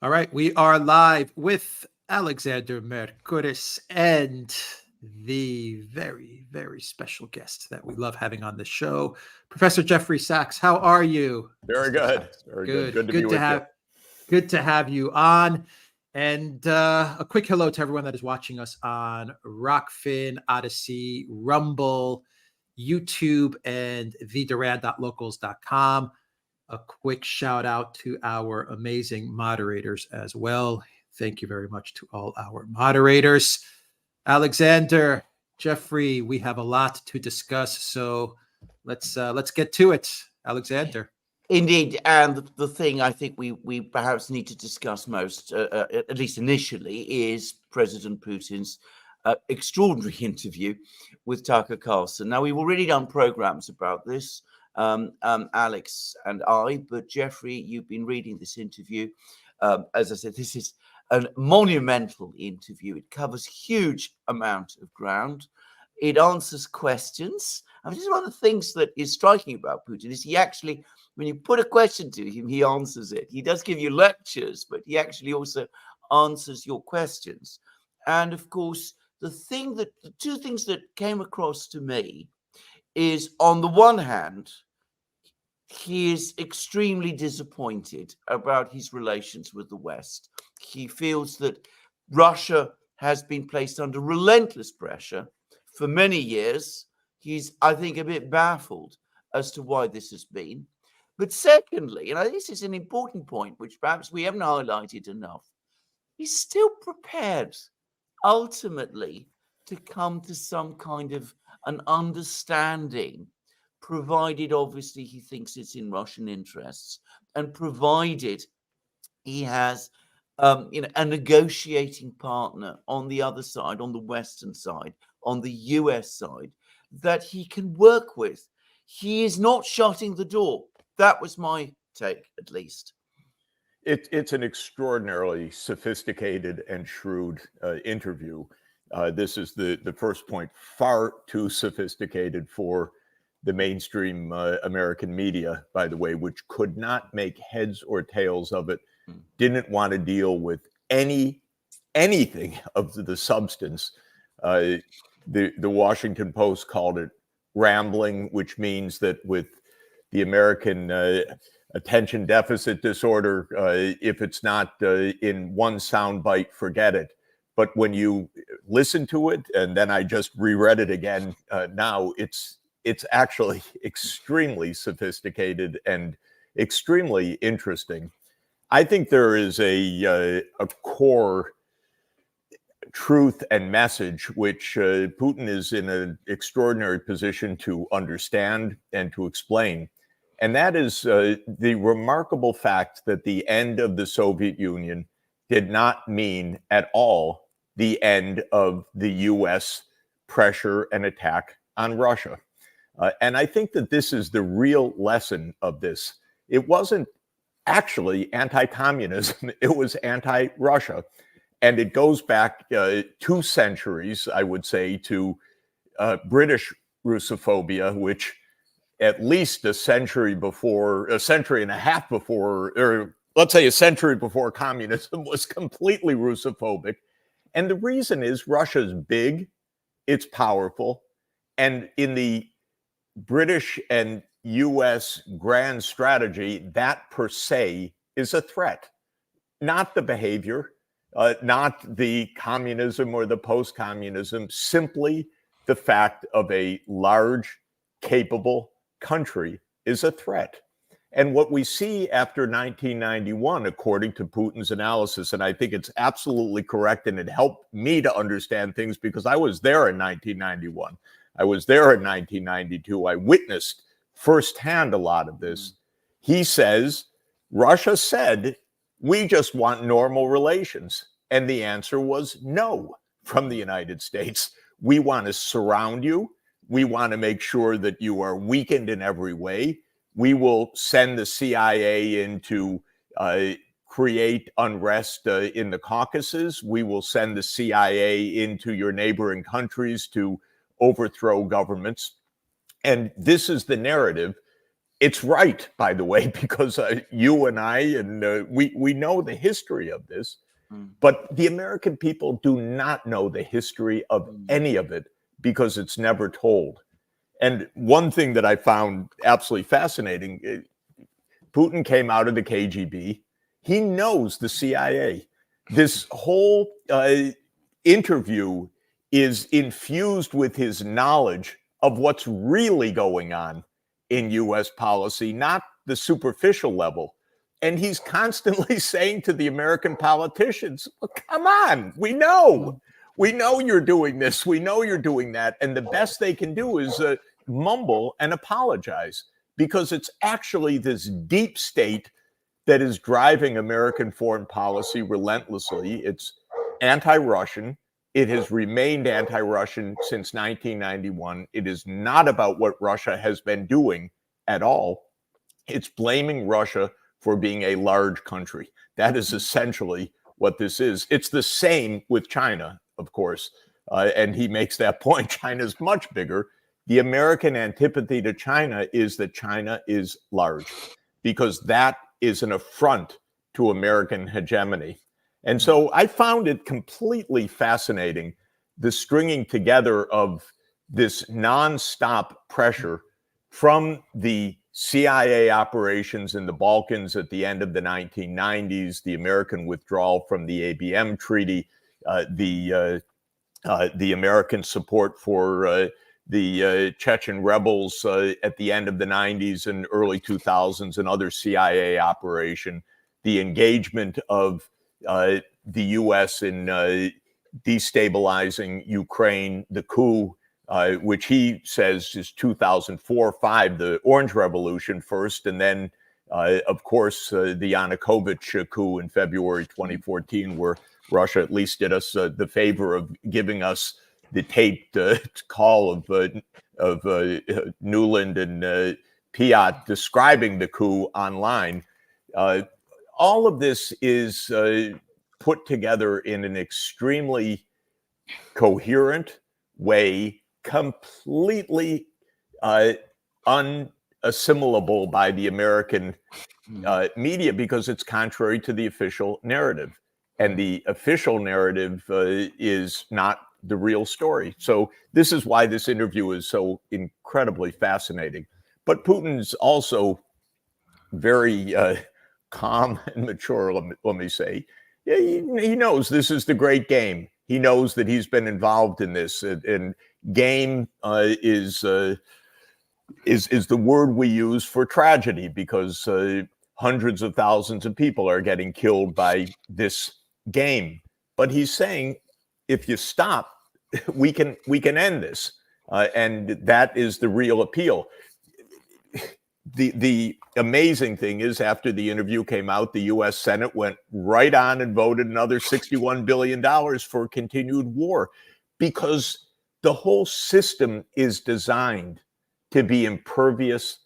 All right, we are live with Alexander Mercouris and the very, very special guest that we love having on the show, Professor Jeffrey Sachs. How are you? Very Mr. good. Sachs? Very good. Good. Good to be with you. Good to have you on. And a quick hello to everyone that is watching us on Rockfin, Odyssey, Rumble, YouTube, and theduran.locals.com. A quick shout out to our amazing moderators as well. Thank you very much to all our moderators. Alexander, Jeffrey, we have a lot to discuss, so let's get to it. Alexander. Indeed, and the thing I think we perhaps need to discuss most, at least initially, is President Putin's extraordinary interview with Tucker Carlson. Now, we've already done programs about this, Alex and I, but Jeffrey, you've been reading this interview. As I said, this is a monumental interview. It covers huge amount of ground. It answers questions. I mean, this is one of the things that is striking about Putin is he actually, when you put a question to him, he answers it. He does give you lectures, but he actually also answers your questions. And of course, the two things that came across to me is, on the one hand, he is extremely disappointed about his relations with the West. He feels that Russia has been placed under relentless pressure for many years. He's, I think, a bit baffled as to why this has been. But secondly, and this is an important point, which perhaps we haven't highlighted enough, he's still prepared ultimately to come to some kind of an understanding, provided obviously he thinks it's in Russian interests, and provided he has a negotiating partner on the other side, on the Western side, on the US side, that he can work with. He is not shutting the door. That was my take, at least. It's an extraordinarily sophisticated and shrewd interview. This is the first point, far too sophisticated for the mainstream American media, by the way, which could not make heads or tails of it, didn't want to deal with anything of the substance. The Washington Post called it rambling, which means that with the American attention deficit disorder, if it's not in one soundbite, forget it. But when you listen to it, and then I just reread it again now, it's actually extremely sophisticated and extremely interesting. I think there is a core truth and message which Putin is in an extraordinary position to understand and to explain. And that is the remarkable fact that the end of the Soviet Union did not mean at all the end of the US pressure and attack on Russia. And I think that this is the real lesson of this. It wasn't actually anti-communism, it was anti-Russia. And it goes back 2 centuries, I would say, to British Russophobia, which at least a century and a half before, or let's say a century before communism, was completely Russophobic. And the reason is Russia's big, it's powerful, and in the British and US grand strategy, that per se is a threat, not the behavior, not the communism or the post-communism, simply the fact of a large, capable country is a threat. And what we see after 1991, according to Putin's analysis, and I think it's absolutely correct, and it helped me to understand things because I was there in 1991. I was there in 1992. I witnessed firsthand a lot of this. He says, Russia said, we just want normal relations. And the answer was no from the United States. We want to surround you. We want to make sure that you are weakened in every way. We will send the CIA in to create unrest in the Caucasus. We will send the CIA into your neighboring countries to overthrow governments. And this is the narrative. it's right, by the way, because you and I and we know the history of this, but the American people do not know the history of any of it because it's never told. And one thing that I found absolutely fascinating, Putin came out of the KGB. He knows the CIA. This whole interview is infused with his knowledge of what's really going on in U.S. policy, not the superficial level. And he's constantly saying to the American politicians, well, come on, we know you're doing this. We know you're doing that. And the best they can do is mumble and apologize, because it's actually this deep state that is driving American foreign policy relentlessly. It's anti-Russian. It has remained anti-Russian since 1991. It is not about what Russia has been doing at all. It's blaming Russia for being a large country. That is essentially what this is. It's the same with China, of course. And he makes that point. China's much bigger. The American antipathy to China is that China is large, because that is an affront to American hegemony. And so I found it completely fascinating, the stringing together of this nonstop pressure from the CIA operations in the Balkans at the end of the 1990s, the American withdrawal from the ABM Treaty, the American support for the Chechen rebels at the end of the 90s and early 2000s, and other CIA operation, the engagement of the U.S. in destabilizing Ukraine, the coup, which he says is 2004-5, the Orange Revolution first, and then, of course, the Yanukovych coup in February 2014, where Russia at least did us the favor of giving us the taped call of Nuland and Piat describing the coup online. All of this is put together in an extremely coherent way, completely unassimilable by the American media, because it's contrary to the official narrative. And the official narrative is not the real story. So this is why this interview is so incredibly fascinating. But Putin's also very calm and mature, let me say. Yeah, he knows this is the great game. He knows that he's been involved in this, and game is the word we use for tragedy, because hundreds of thousands of people are getting killed by this game. But he's saying, if you stop, we can end this, and that is the real appeal. The amazing thing is, after the interview came out, the U.S. Senate went right on and voted another $61 billion for continued war, because the whole system is designed to be impervious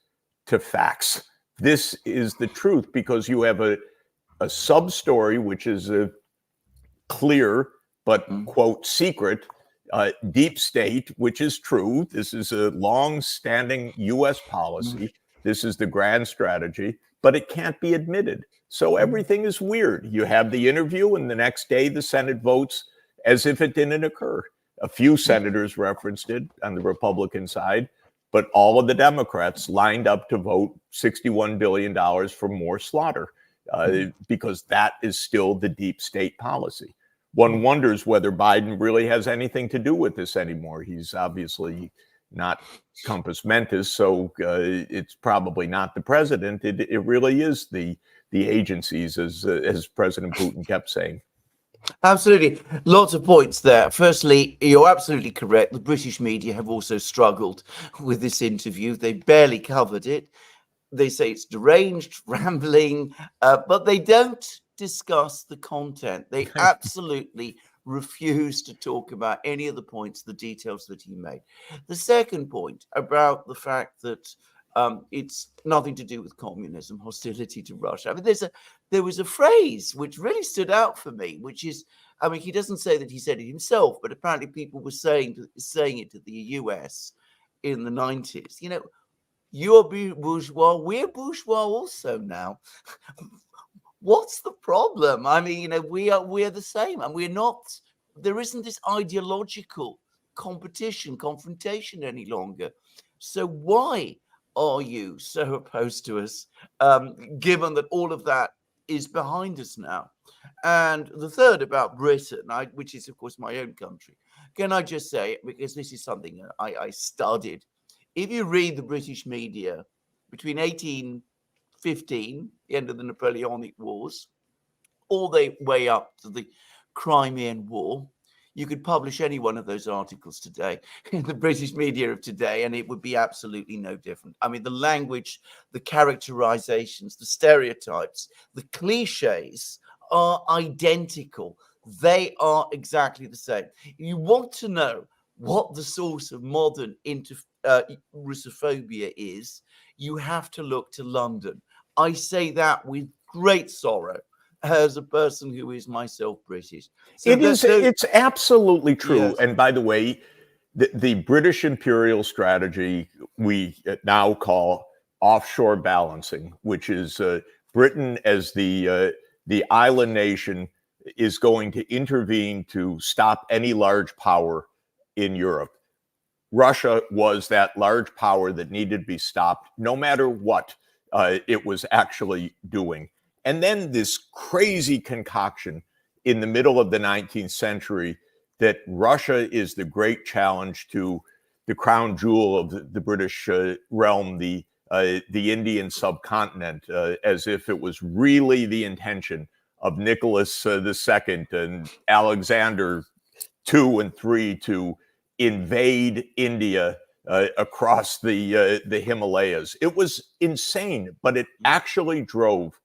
to facts. This is the truth, because you have a sub-story, which is a clear but, quote, secret deep state, which is true. This is a long-standing U.S. policy. This is the grand strategy, but it can't be admitted. So everything is weird. You have the interview, and the next day the Senate votes as if it didn't occur. A few senators referenced it on the Republican side, but all of the Democrats lined up to vote $61 billion for more slaughter, because that is still the deep state policy. One wonders whether Biden really has anything to do with this anymore. He's obviously not compos mentis, so it's probably not the president. It really is the agencies, as President Putin kept saying. Absolutely. Lots of points there. Firstly, you're absolutely correct. The British media have also struggled with this interview. They barely covered it. They say it's deranged, rambling, but they don't discuss the content. They absolutely refuse to talk about any of the points, the details that he made. The second point about the fact that it's nothing to do with communism, hostility to Russia. I mean, there was a phrase which really stood out for me, which is, I mean, he doesn't say that he said it himself, but apparently people were saying it to the US in the 90s. You know, You are bourgeois. We're bourgeois also now. What's the problem? I mean, we're the same, and we're not. There isn't this ideological competition, confrontation any longer. So why are you so opposed to us, given that all of that is behind us now? And the third about Britain, which is, of course, my own country, can I just say, because this is something I studied, if you read the British media between 1815, the end of the Napoleonic Wars, all the way up to the Crimean War, you could publish any one of those articles today in the British media of today, and it would be absolutely no different. I mean, the language, the characterizations, the stereotypes, the cliches are identical. They are exactly the same. You want to know what the source of modern Russophobia is, you have to look to London. I say that with great sorrow as a person who is myself British. So it's absolutely true. Yes. And by the way, the British imperial strategy we now call offshore balancing, which is Britain as the island nation is going to intervene to stop any large power in Europe. Russia was that large power that needed to be stopped, no matter what it was actually doing. And then this crazy concoction in the middle of the 19th century that Russia is the great challenge to the crown jewel of the British realm, the Indian subcontinent, as if it was really the intention of Nicholas II and Alexander II and III to invade India across the Himalayas. It was insane, but it actually drove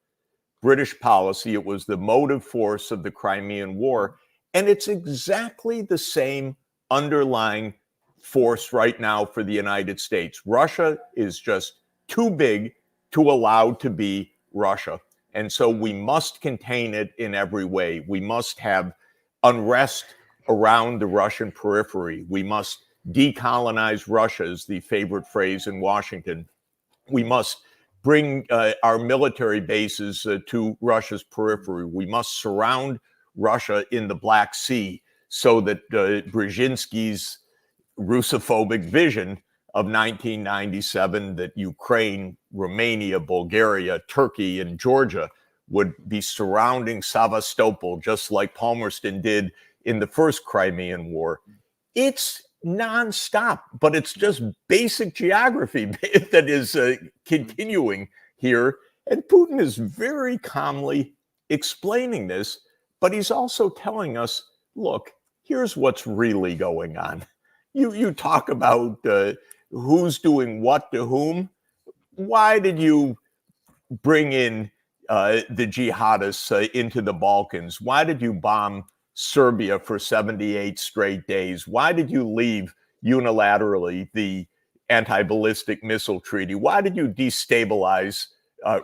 British policy. It was the motive force of the Crimean War. And it's exactly the same underlying force right now for the United States. Russia is just too big to allow to be Russia. And so we must contain it in every way. We must have unrest around the Russian periphery. We must decolonize Russia, is the favorite phrase in Washington. We must bring our military bases to Russia's periphery. We must surround Russia in the Black Sea so that Brzezinski's Russophobic vision of 1997, that Ukraine, Romania, Bulgaria, Turkey, and Georgia would be surrounding Sevastopol, just like Palmerston did in the first Crimean War. It's nonstop, but it's just basic geography that is continuing here. And Putin is very calmly explaining this, but he's also telling us, look, here's what's really going on. You talk about who's doing what to whom. Why did you bring in the jihadists into the Balkans? Why did you bomb Serbia for 78 straight days? Why did you leave unilaterally the anti-ballistic missile treaty? Why did you destabilize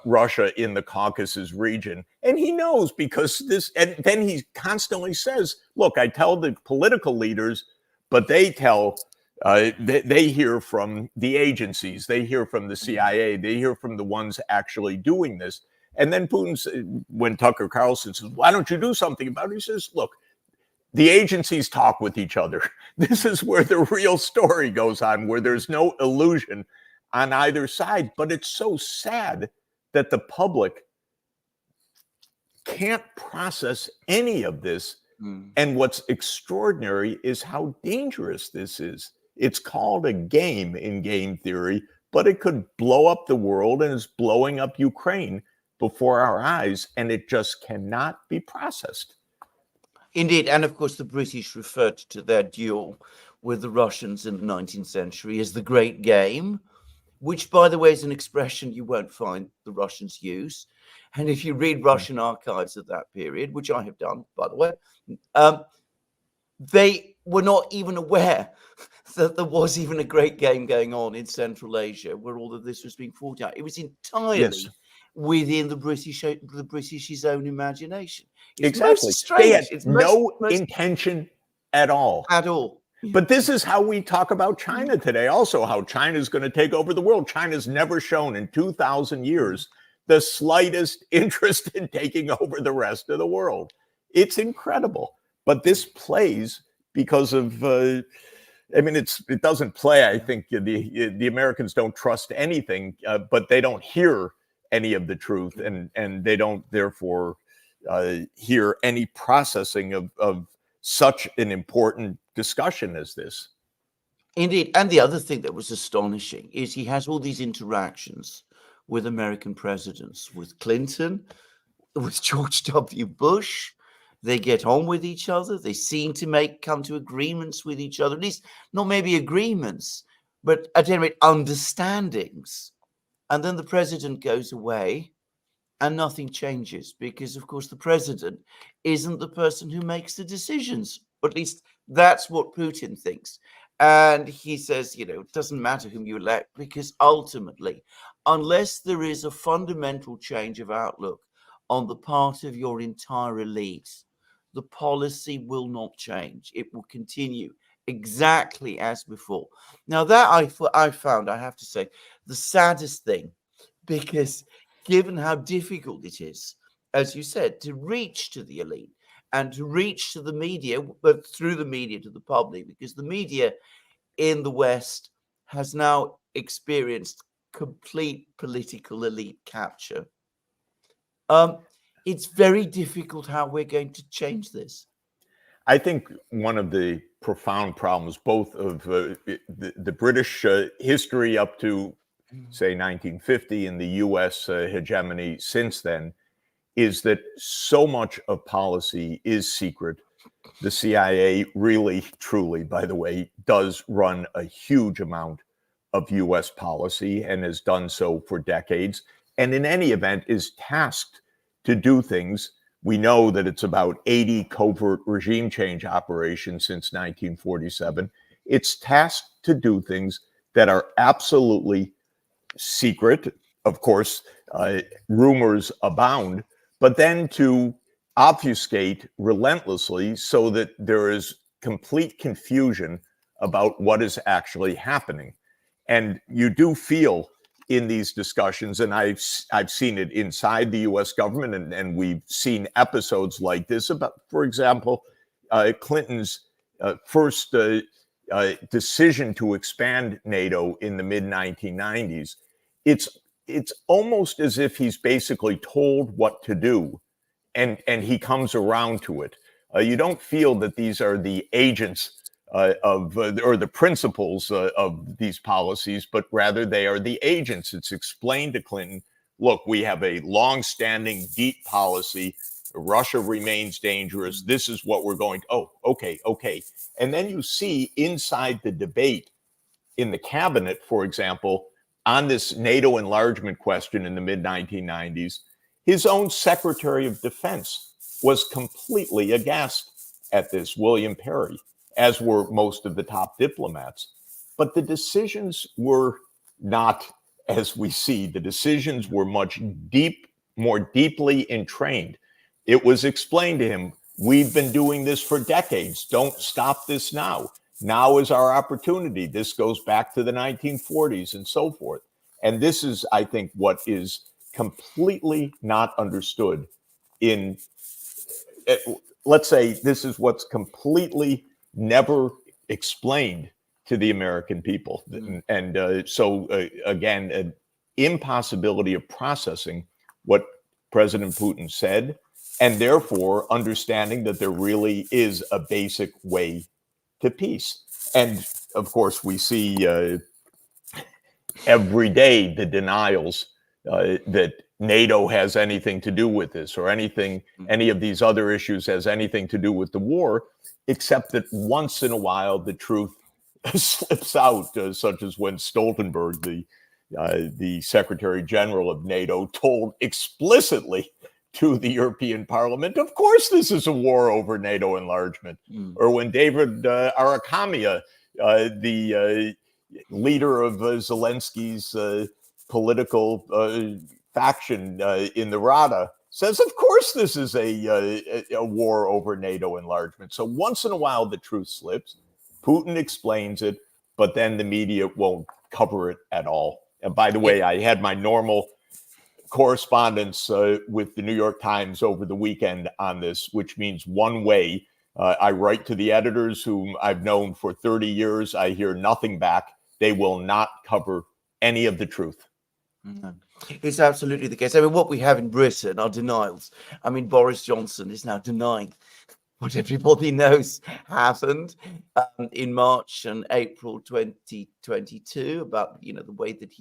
Russia in the Caucasus region? And he knows, because and then he constantly says, look, I tell the political leaders, but they tell, they hear from the agencies, they hear from the CIA, they hear from the ones actually doing this. And then Putin, when Tucker Carlson says, why don't you do something about it? He says, look, the agencies talk with each other. This is where the real story goes on, where there's no illusion on either side. But it's so sad that the public can't process any of this. And what's extraordinary is how dangerous this is. It's called a game in game theory, but it could blow up the world, and it's blowing up Ukraine before our eyes, and it just cannot be processed. Indeed. And of course, the British referred to their duel with the Russians in the 19th century as the Great Game, which, by the way, is an expression you won't find the Russians use. And if you read Russian archives of that period, which I have done, by the way, they were not even aware that there was even a great game going on in Central Asia where all of this was being fought out. It was entirely within the British's own imagination. It's exactly. most strange. They had no intention at all. At all. But this is how we talk about China today, also, how China is going to take over the world. China's never shown in 2,000 years the slightest interest in taking over the rest of the world. It's incredible. But this plays because of, it doesn't play. I think the Americans don't trust anything, but they don't hear any of the truth, and they don't, therefore, hear any processing of such an important discussion as this. Indeed. And the other thing that was astonishing is he has all these interactions with American presidents, with Clinton, with George W. Bush. They get on with each other. They seem to come to agreements with each other, at least not maybe agreements, but at any rate, understandings. And then the president goes away and nothing changes because, of course, the president isn't the person who makes the decisions. Or at least that's what Putin thinks. And he says, it doesn't matter whom you elect, because ultimately, unless there is a fundamental change of outlook on the part of your entire elite, the policy will not change. It will continue exactly as before. Now, that I found, I have to say, the saddest thing, because given how difficult it is, as you said, to reach to the elite and to reach to the media, but through the media to the public, because the media in the West has now experienced complete political elite capture. It's very difficult how we're going to change this. I think one of the profound problems, both of the British history up to, say, 1950 and the U.S. Hegemony since then, is that so much of policy is secret. The CIA really, truly, by the way, does run a huge amount of U.S. policy and has done so for decades, and in any event is tasked to do things. We know that it's about 80 covert regime change operations since 1947. It's tasked to do things that are absolutely secret. Of course, rumors abound, but then to obfuscate relentlessly so that there is complete confusion about what is actually happening. And you do feel in these discussions, and I've seen it inside the U.S. government, and we've seen episodes like this about, for example, Clinton's first decision to expand NATO in the mid-1990s. It's almost as if he's basically told what to do, and he comes around to it. You don't feel that these are the agents or the principles of these policies, but rather they are the agents. It's explained to Clinton, look, we have a long-standing, deep policy. Russia remains dangerous. This is what we're going to, okay. And then you see inside the debate in the cabinet, for example, on this NATO enlargement question in the mid-1990s, his own Secretary of Defense was completely aghast at this, William Perry, as were most of the top diplomats. But the decisions were not as we see. The decisions were more deeply entrained. It was explained to him, we've been doing this for decades. Don't stop this now. Now is our opportunity. This goes back to the 1940s and so forth. And this is, I think, what is completely not understood let's say this is what's completely never explained to the American people. And so again, an impossibility of processing what President Putin said, and therefore understanding that there really is a basic way to peace. And of course, we see every day the denials that NATO has anything to do with this, or any of these other issues has anything to do with the war, except that once in a while the truth slips out, such as when Stoltenberg, the Secretary General of NATO, told explicitly to the European Parliament, of course this is a war over NATO enlargement. Or when David Arakhamia, the leader of Zelensky's political faction in the Rada, says, of course this is a war over NATO enlargement. So once in a while the truth slips, Putin explains it, but then the media won't cover it at all. And by the way, I had my normal correspondence with the New York Times over the weekend on this, which means one way. I write to the editors whom I've known for 30 years. I hear nothing back. They will not cover any of the truth. No. It's absolutely the case. I mean, what we have in Britain are denials. I mean, Boris Johnson is now denying what everybody knows happened in March and April 2022 about, the way that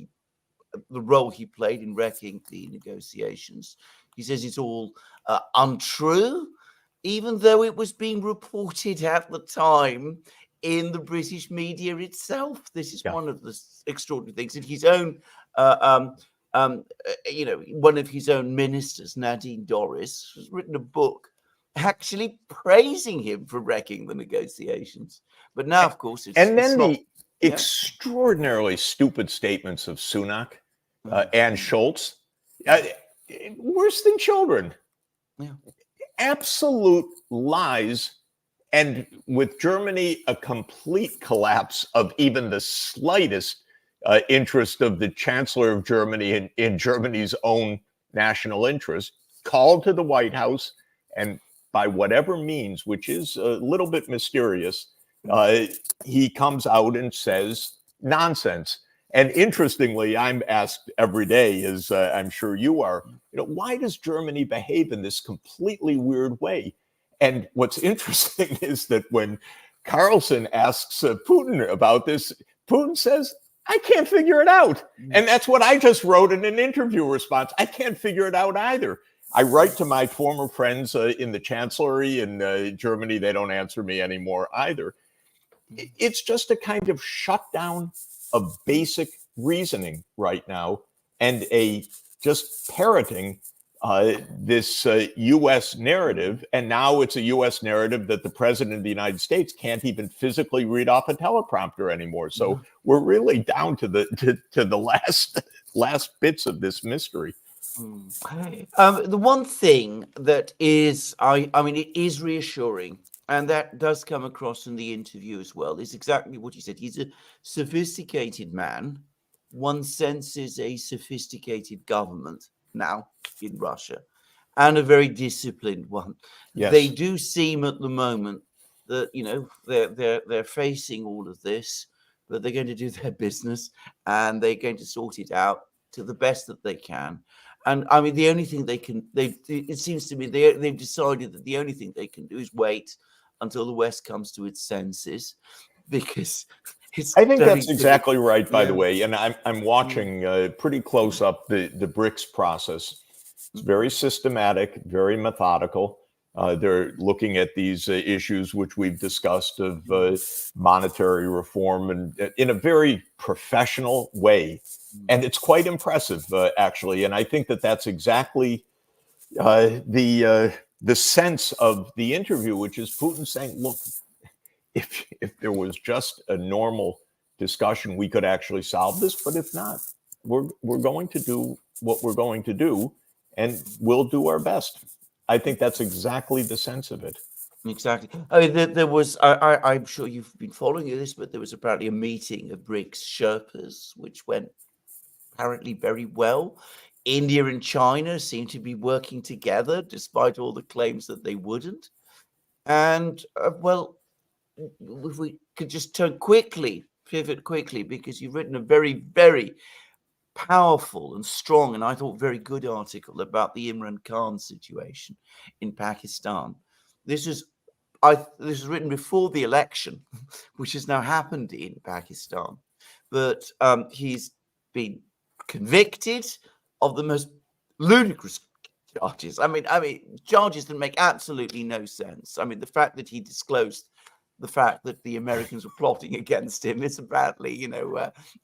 the role he played in wrecking the negotiations. He says it's all untrue, even though it was being reported at the time in the British media itself. This is one of the extraordinary things. In his own, one of his own ministers, Nadine Dorries, has written a book actually praising him for wrecking the negotiations. But now, of course, extraordinarily stupid statements of Sunak and Schultz, worse than children. Yeah. Absolute lies. And with Germany, a complete collapse of even the slightest interest of the Chancellor of Germany in Germany's own national interest, called to the White House, and by whatever means, which is a little bit mysterious, he comes out and says nonsense. And interestingly, I'm asked every day, as I'm sure you are, why does Germany behave in this completely weird way? And what's interesting is that when Carlson asks Putin about this, Putin says, I can't figure it out. And that's what I just wrote in an interview response. I can't figure it out either. I write to my former friends in the Chancellery in Germany. They don't answer me anymore either. It's just a kind of shutdown of basic reasoning right now, and a just parroting this U.S. narrative. And now it's a U.S. narrative that the president of the United States can't even physically read off a teleprompter anymore. So we're really down to the last bits of this mystery. The one thing that is, it is reassuring, and that does come across in the interview as well, is exactly what he said. He's a sophisticated man. One senses a sophisticated government now in Russia, and a very disciplined one. Yes. They do seem at the moment that they're facing all of this, but they're going to do their business and they're going to sort it out to the best that they can. And I mean, the only thing it seems to me they've decided that the only thing they can do is wait until the West comes to its senses, because I think that's exactly right, by the way. And I'm watching pretty close up the BRICS process. It's very systematic, very methodical. They're looking at these issues which we've discussed of monetary reform, and in a very professional way. And it's quite impressive, actually. And I think that that's exactly the sense of the interview, which is Putin saying, look, if there was just a normal discussion, we could actually solve this. But if not, we're going to do what we're going to do, and we'll do our best. I think that's exactly the sense of it. Exactly. I mean, there was, I'm sure you've been following this, but there was apparently a meeting of BRICS Sherpas, which went apparently very well. India and China seem to be working together, despite all the claims that they wouldn't. And, if we could just pivot quickly, because you've written a very, very powerful and strong, and I thought very good article about the Imran Khan situation in Pakistan. This was written before the election, which has now happened in Pakistan. But he's been convicted of the most ludicrous charges. I mean, charges that make absolutely no sense. I mean, the fact that he disclosed the fact that the Americans were plotting against him is apparently,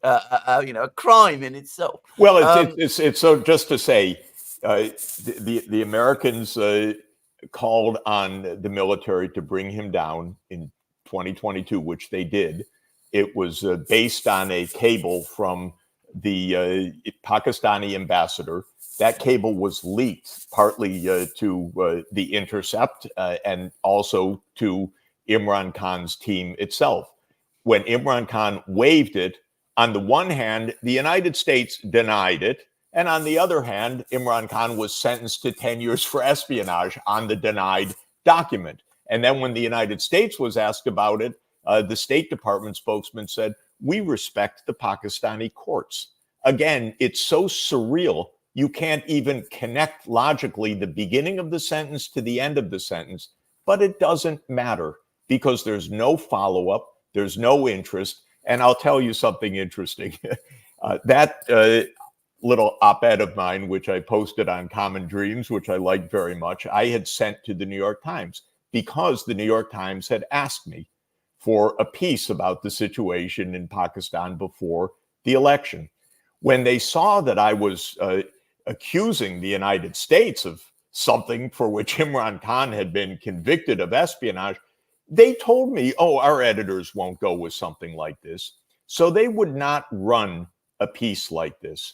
a crime in itself. Well, it's so, just to say, the Americans called on the military to bring him down in 2022, which they did. It was based on a cable from the Pakistani ambassador. That cable was leaked partly to The Intercept and also to Imran Khan's team itself. when Imran Khan waived it, on the one hand, the United States denied it. And on the other hand, Imran Khan was sentenced to 10 years for espionage on the denied document. And then when the United States was asked about it, the State Department spokesman said, "We respect the Pakistani courts." Again, it's so surreal. You can't even connect logically the beginning of the sentence to the end of the sentence. But it doesn't matter because there's no follow-up, there's no interest. And I'll tell you something interesting. That little op-ed of mine, which I posted on Common Dreams, which I liked very much, I had sent to the New York Times because the New York Times had asked me for a piece about the situation in Pakistan before the election. When they saw that I was accusing the United States of something for which Imran Khan had been convicted of espionage, they told me, oh, our editors won't go with something like this. So they would not run a piece like this.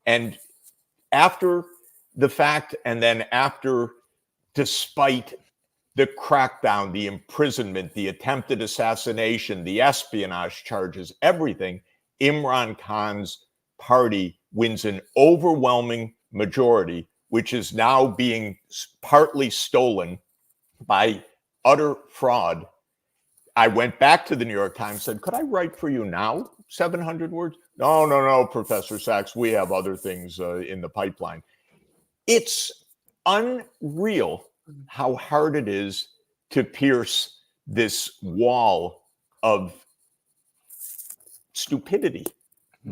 And after the fact, and then after, despite the crackdown, the imprisonment, the attempted assassination, the espionage charges, everything, Imran Khan's party wins an overwhelming majority, which is now being partly stolen by utter fraud. I went back to the New York Times, said, could I write for you now? 700 words? No, Professor Sachs, we have other things in the pipeline. It's unreal how hard it is to pierce this wall of stupidity,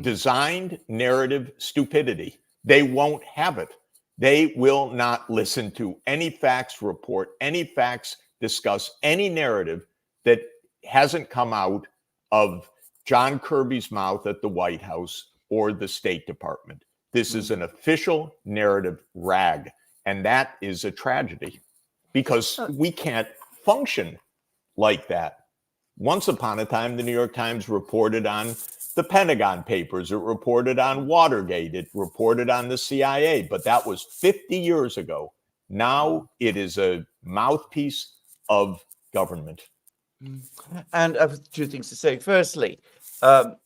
designed narrative stupidity. They won't have it. They will not listen to any facts report, any facts discuss, any narrative that hasn't come out of John Kirby's mouth at the White House or the State Department. This is an official narrative rag, and that is a tragedy because we can't function like that. Once upon a time, the New York Times reported on the Pentagon Papers, it reported on Watergate, it reported on the CIA, but that was 50 years ago. Now it is a mouthpiece of government. And I have two things to say. Firstly, Imran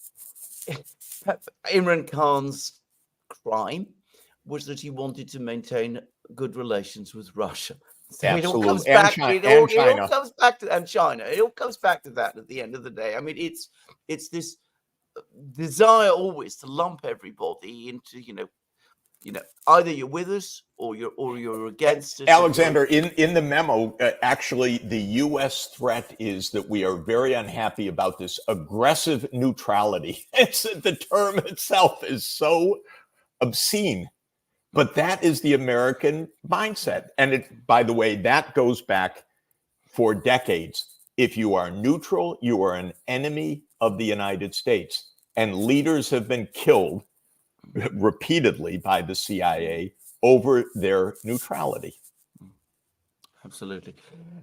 Khan's crime was that he wanted to maintain good relations with Russia. So it all comes back to China. It all comes back to that at the end of the day. I mean, it's this desire always to lump everybody into, either you're with us or you're against us. Alexander, in the memo, actually, the U.S. threat is that we are very unhappy about this aggressive neutrality. The term itself is so obscene, but that is the American mindset. And by the way, that goes back for decades. If you are neutral, you are an enemy of the United States. And leaders have been killed repeatedly by the CIA over their neutrality. Absolutely.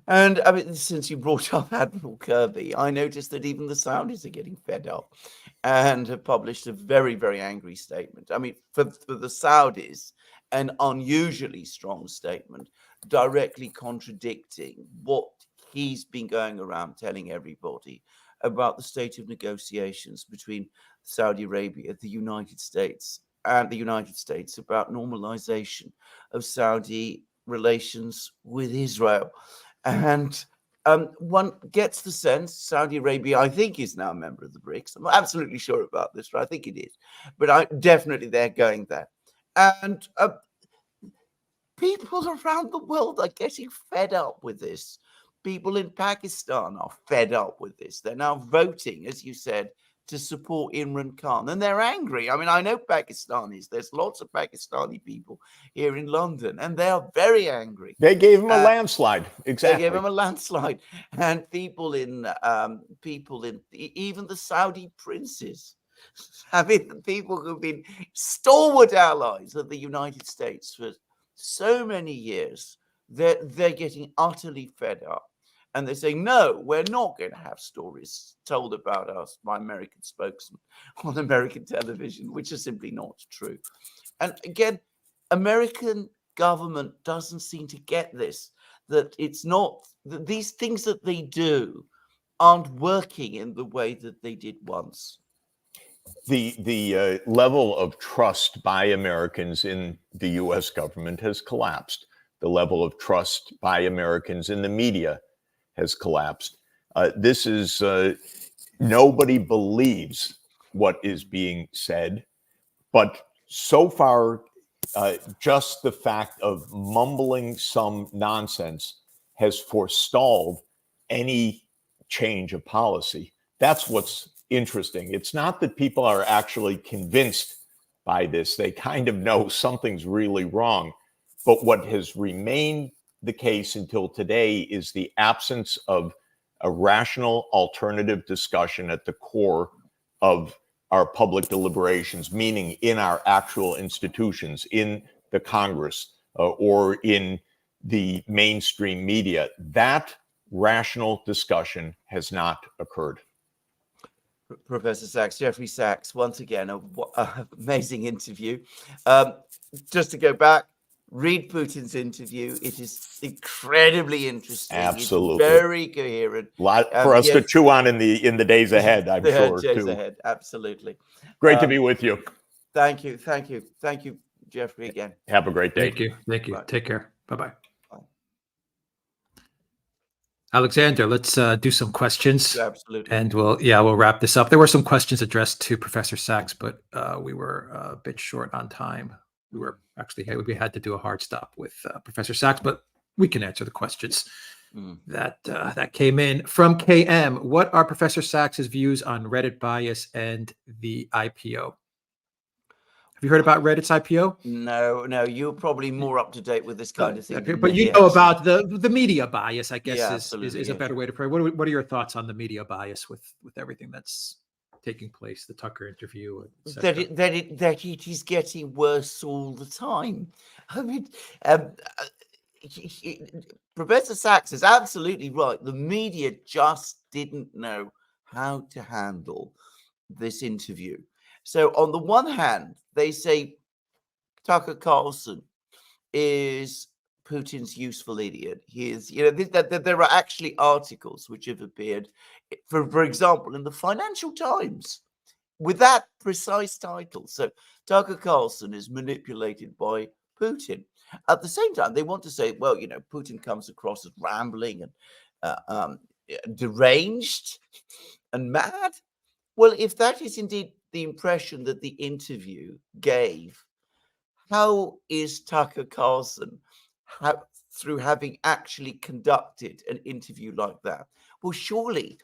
And I mean, since you brought up Admiral Kirby, I noticed that even the Saudis are getting fed up and have published a very, very angry statement. I mean, for the Saudis, an unusually strong statement directly contradicting what he's been going around telling everybody about the state of negotiations between Saudi Arabia, the United States, and the United States about normalization of Saudi relations with Israel. And one gets the sense Saudi Arabia, I think, is now a member of the BRICS. I'm not absolutely sure about this, but I think it is. But definitely they're going there. And people around the world are getting fed up with this. People in Pakistan are fed up with this. They're now voting, as you said, to support Imran Khan. And they're angry. I mean, I know Pakistanis. There's lots of Pakistani people here in London, and they are very angry. They gave him a landslide. Exactly. They gave him a landslide. And people in even the Saudi princes, I mean, the people who've been stalwart allies of the United States for so many years, they're getting utterly fed up. And they're saying, no, we're not going to have stories told about us by American spokesmen on American television, which is simply not true. And again, American government doesn't seem to get this, that it's not, that these things that they do aren't working in the way that they did once. The level of trust by Americans in the U.S. government has collapsed. The level of trust by Americans in the media has collapsed. This is nobody believes what is being said, but so far, just the fact of mumbling some nonsense has forestalled any change of policy. That's what's interesting. It's not that people are actually convinced by this. They kind of know something's really wrong. But what has remained the case until today is the absence of a rational alternative discussion at the core of our public deliberations, meaning in our actual institutions, in the Congress, or in the mainstream media. That rational discussion has not occurred. Professor Sachs, Jeffrey Sachs, once again, an amazing interview. Just to go back, read Putin's interview. It is incredibly interesting. Absolutely. It's very coherent. A lot for us to chew on in the days ahead, I'm sure. Days ahead, absolutely. Great to be with you. Thank you, Jeffrey, again. Have a great day. Thank you. Bye. Take care. Bye-bye. Bye. Alexander, let's do some questions. Absolutely. And we'll wrap this up. There were some questions addressed to Professor Sachs, but we were a bit short on time. We had to do a hard stop with Professor Sachs, but we can answer the questions that came in from KM. What are Professor Sachs's views on Reddit bias and the IPO? Have you heard about Reddit's IPO? No, you're probably more up to date with this kind of thing. But you know about the media bias, I guess, yeah, is a better way to put it. What are your thoughts on the media bias with everything that's taking place, the Tucker interview? That it is getting worse all the time. I mean, Professor Sachs is absolutely right. The media just didn't know how to handle this interview. So on the one hand, they say Tucker Carlson is Putin's useful idiot. He is, there are actually articles which have appeared, for example, in the Financial Times with that precise title. So Tucker Carlson is manipulated by Putin. At the same time, they want to say, well, Putin comes across as rambling and deranged and mad. Well, if that is indeed the impression that the interview gave, how is Tucker Carlson, through having actually conducted an interview like that? Well, surely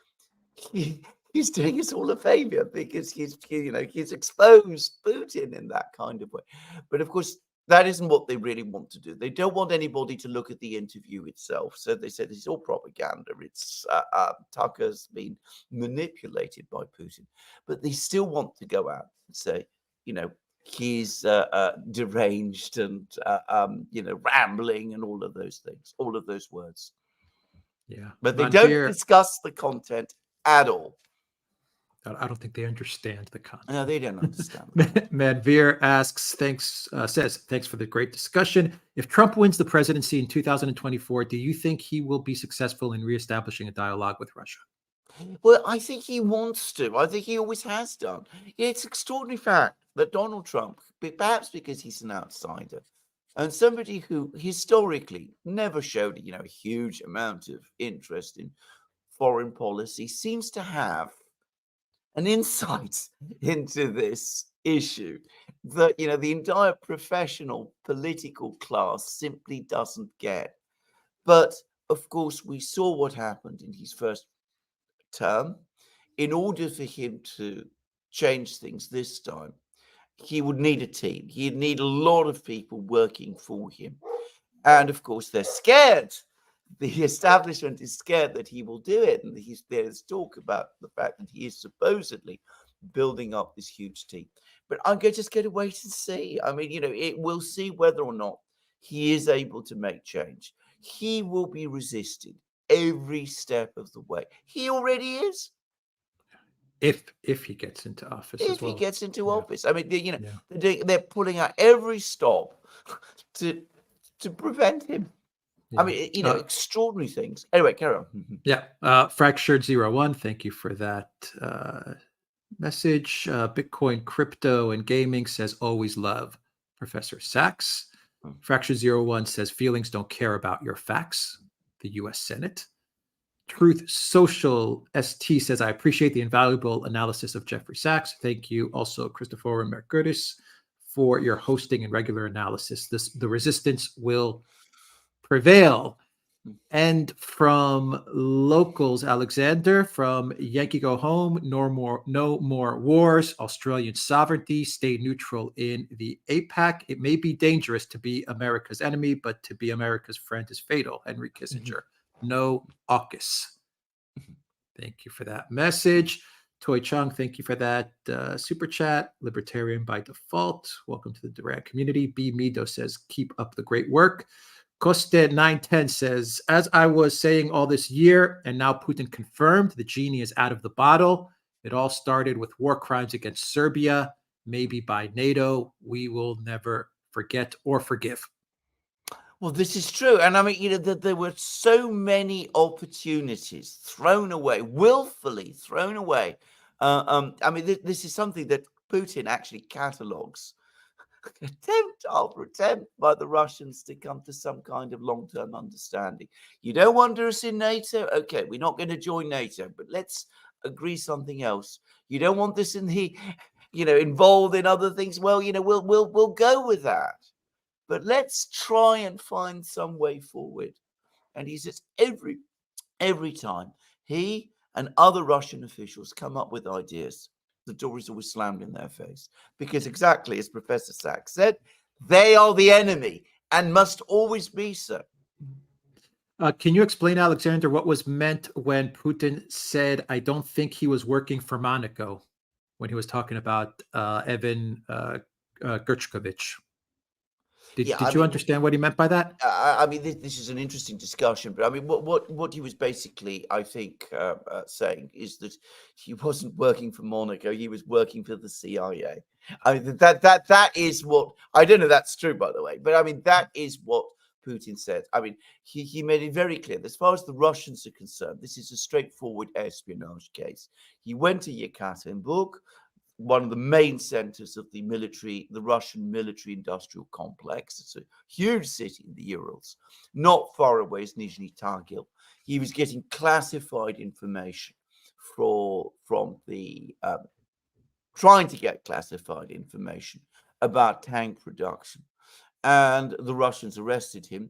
he's doing us all a favor because he's exposed Putin in that kind of way. But of course, that isn't what they really want to do. They don't want anybody to look at the interview itself. So they said it's all propaganda. It's Tucker's been manipulated by Putin. But they still want to go out and say, he's deranged and, rambling and all of those things, all of those words. Yeah. But they don't discuss the content at all. I don't think they understand the content. No, they don't understand. Manveer says, thanks for the great discussion. If Trump wins the presidency in 2024, do you think he will be successful in reestablishing a dialogue with Russia? Well, I think he wants to. I think he always has done. It's an extraordinary fact that Donald Trump, perhaps because he's an outsider, and somebody who historically never showed, a huge amount of interest in foreign policy, seems to have an insight into this issue that, the entire professional political class simply doesn't get. But of course, we saw what happened in his first term. In order for him to change things this time, he would need a team. He'd need a lot of people working for him. And of course, they're scared. The establishment is scared that he will do it. And there's talk about the fact that he is supposedly building up this huge team. But I'm just going to wait and see. I mean, we'll see whether or not he is able to make change. He will be resisted every step of the way. He already is. If he gets into office as well. If he gets into office. I mean, they're pulling out every stop to prevent him. I mean, extraordinary things. Anyway, carry on. Yeah. Fractured 01, thank you for that message. Bitcoin, crypto, and gaming says always love Professor Sachs. Fractured 01 says feelings don't care about your facts. The U.S. Senate. Truth Social ST says, I appreciate the invaluable analysis of Jeffrey Sachs. Thank you also, Christopher and Mercurtis, for your hosting and regular analysis. The resistance will prevail. And from locals, Alexander from Yankee Go Home, no more wars, Australian sovereignty, stay neutral in the APAC. It may be dangerous to be America's enemy, but to be America's friend is fatal. Henry Kissinger. No AUKUS. Thank you for that message. Toy Chung, thank you for that super chat. Libertarian by default. Welcome to the Duran community. B. Mido says, keep up the great work. Coste910 says, as I was saying all this year, and now Putin confirmed the genie is out of the bottle. It all started with war crimes against Serbia, maybe by NATO. We will never forget or forgive. Well, this is true. And I mean, there were so many opportunities thrown away, willfully thrown away. I mean, this is something that Putin actually catalogues. Attempt after attempt by the Russians to come to some kind of long-term understanding. You don't want us in NATO? Okay, we're not going to join NATO, but let's agree something else. You don't want this in the, involved in other things? Well, we'll go with that. But let's try and find some way forward. And he says every time he and other Russian officials come up with ideas, the door is always slammed in their face. Because exactly as Professor Sachs said, they are the enemy and must always be so. Can you explain, Alexander, what was meant when Putin said, I don't think he was working for Monaco, when he was talking about Evan Gershkovich? Did you understand what he meant by that? I mean, this is an interesting discussion, but I mean, what he was basically, I think, saying is that he wasn't working for Monaco; he was working for the CIA. I mean, that is what, I don't know. That's true, by the way, but I mean, that is what Putin said. I mean, he made it very clear that as far as the Russians are concerned, this is a straightforward espionage case. He went to Yekaterinburg, one of the main centers of the Russian military industrial complex. It's a huge city in the Urals. Not far away is Nizhny Tagil. He was getting classified information from the, trying to get classified information about tank production. And the Russians arrested him.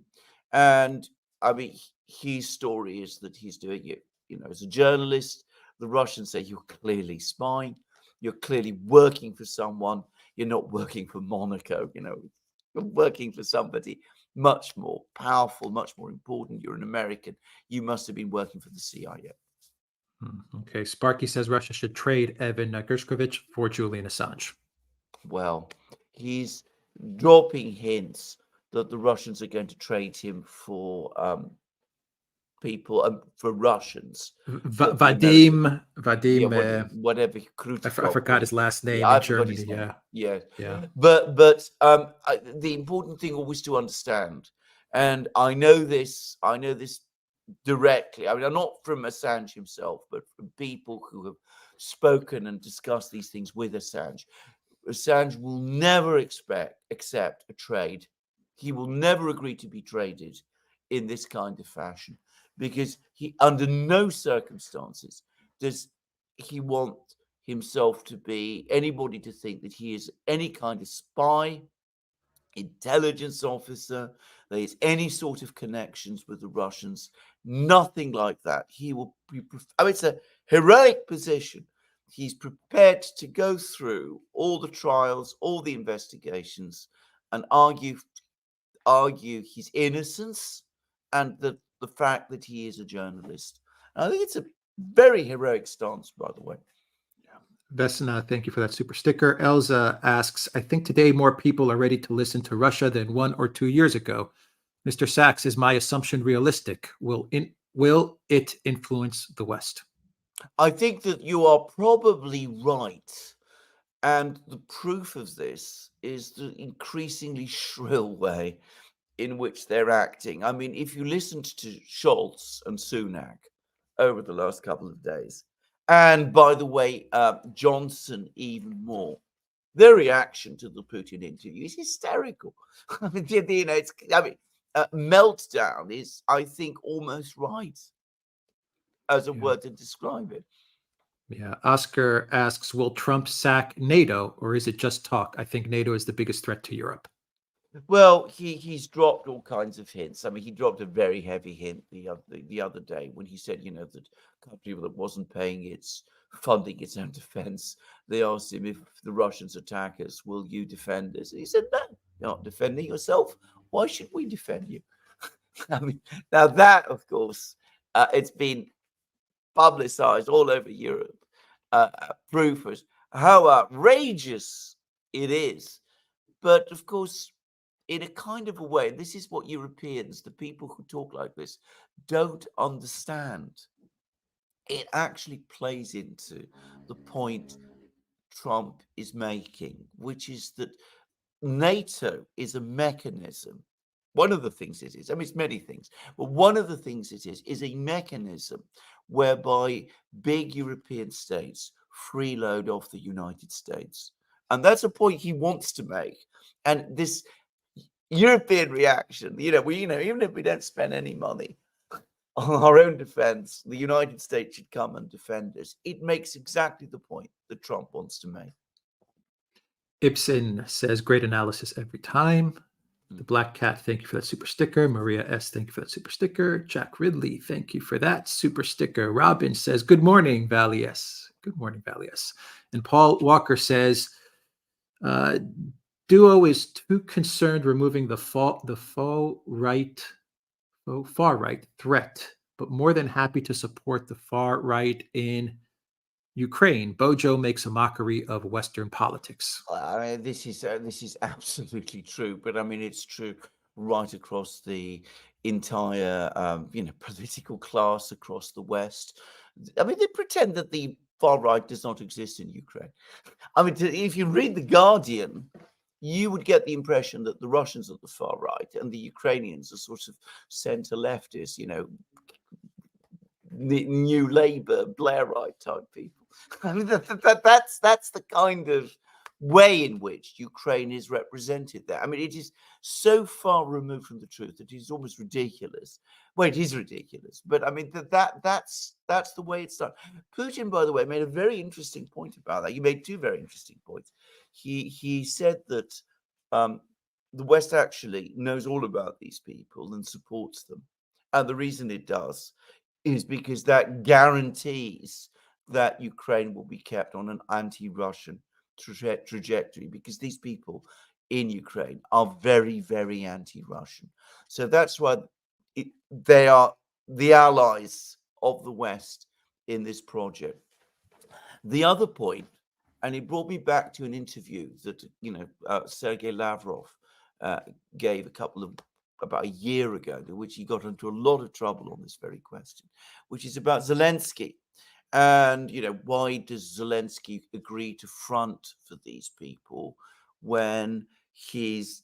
And I mean, his story is that he's doing it, as a journalist. The Russians say, you're clearly spying. You're clearly working for someone. You're not working for Monaco. You're working for somebody much more powerful, much more important. You're an American. You must have been working for the CIA. Okay. Sparky says Russia should trade Evan Gershkovich for Julian Assange. Well, he's dropping hints that the Russians are going to trade him for people, for Russians. Vadim, whatever. I forgot his last name in Germany. Yeah. But the important thing always to understand, and I know this directly. I mean, I'm not from Assange himself, but from people who have spoken and discussed these things with Assange. Assange will never accept a trade. He will never agree to be traded in this kind of fashion, because he, under no circumstances, does he want himself to be anybody to think that he is any kind of spy, intelligence officer, there is any sort of connections with the Russians. Nothing like that. He will be, it's a heroic position. He's prepared to go through all the trials, all the investigations, and argue his innocence and the fact that he is a journalist. And I think it's a very heroic stance, by the way. Vesna, thank you for that super sticker. Elza asks, I think today more people are ready to listen to Russia than 1 or 2 years ago. Mr. Sachs, is my assumption realistic? Will it influence the West? I think that you are probably right. And the proof of this is the increasingly shrill way in which they're acting. I mean, if you listened to Scholz and Sunak over the last couple of days, and by the way, Johnson even more, their reaction to the Putin interview is hysterical. I mean, meltdown is, I think, almost right as a word to describe it. Yeah. Oscar asks, will Trump sack NATO, or is it just talk? I think NATO is the biggest threat to Europe. Well, he's dropped all kinds of hints. I mean, he dropped a very heavy hint the other day when he said, that country that wasn't funding its own defense. They asked him, if the Russians attack us, will you defend us? And he said, no, you're not defending yourself. Why should we defend you? I mean, now that, of course, it's been publicized all over Europe. Proof of how outrageous it is. But of course, in a kind of a way, this is what Europeans, the people who talk like this, don't understand. It actually plays into the point Trump is making, which is that NATO is a mechanism. One of the things it is, I mean, it's many things, but one of the things it is a mechanism whereby big European states freeload off the United States. And that's a point he wants to make. And this European reaction, even if we don't spend any money on our own defense, the United States should come and defend us. It makes exactly the point that Trump wants to make. Ibsen says, great analysis every time. The Black Cat, thank you for that super sticker. Maria S., thank you for that super sticker. Jack Ridley, thank you for that super sticker. Robin says, good morning, Valley S. Good morning, Valley S. And Paul Walker says, Duo is too concerned removing the far right threat, but more than happy to support the far right in Ukraine. Bojo makes a mockery of Western politics. I mean, this is absolutely true, but I mean, it's true right across the entire, political class across the West. I mean, they pretend that the far right does not exist in Ukraine. I mean, if you read The Guardian, you would get the impression that the Russians are the far right and the Ukrainians are sort of center leftists, New Labour, Blairite type people. I mean, that's the kind of way in which Ukraine is represented there. I mean, it is so far removed from the truth that it is almost ridiculous. Well, it is ridiculous, but I mean that's the way it's done. Putin, by the way, made a very interesting point about that. You made two very interesting points. He said that the West actually knows all about these people and supports them, and the reason it does is because that guarantees that Ukraine will be kept on an anti-Russian trajectory, because these people in Ukraine are very, very anti-Russian. So that's why they are the allies of the West in this project. The other point, and it brought me back to an interview that Sergei Lavrov gave about a year ago, in which he got into a lot of trouble on this very question, which is about Zelensky. And, why does Zelensky agree to front for these people when his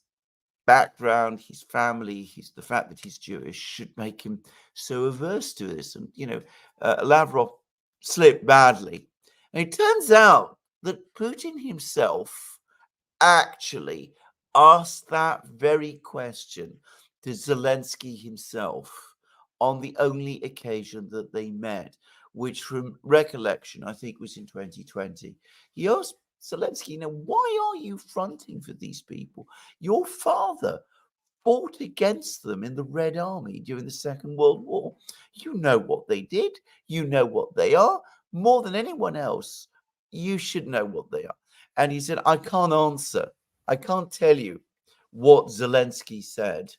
background, his family, the fact that he's Jewish should make him so averse to this? And, Lavrov slipped badly. And it turns out that Putin himself actually asked that very question to Zelensky himself on the only occasion that they met, which from recollection, I think was in 2020. He asked Zelensky, why are you fronting for these people? Your father fought against them in the Red Army during the Second World War. You know what they did. You know what they are. More than anyone else, you should know what they are. And he said, I can't answer. I can't tell you what Zelensky said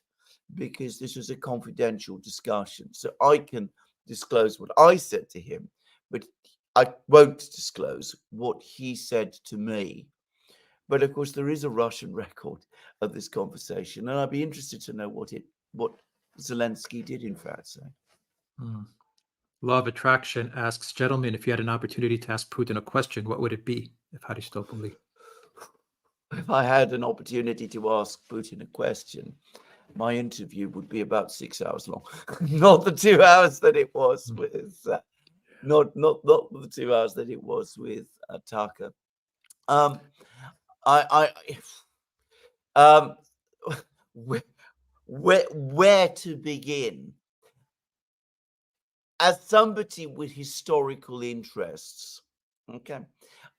because this was a confidential discussion. So I can disclose what I said to him, but I won't disclose what he said to me. But of course, there is a Russian record of this conversation, and I'd be interested to know what Zelensky did in fact say. Law of Attraction asks, gentlemen, if you had an opportunity to ask Putin a question, what would it be? If I had an opportunity to ask Putin a question, my interview would be about 6 hours long, not the 2 hours that it was with, not the 2 hours that it was with Tucker. Where to begin? As somebody with historical interests, okay,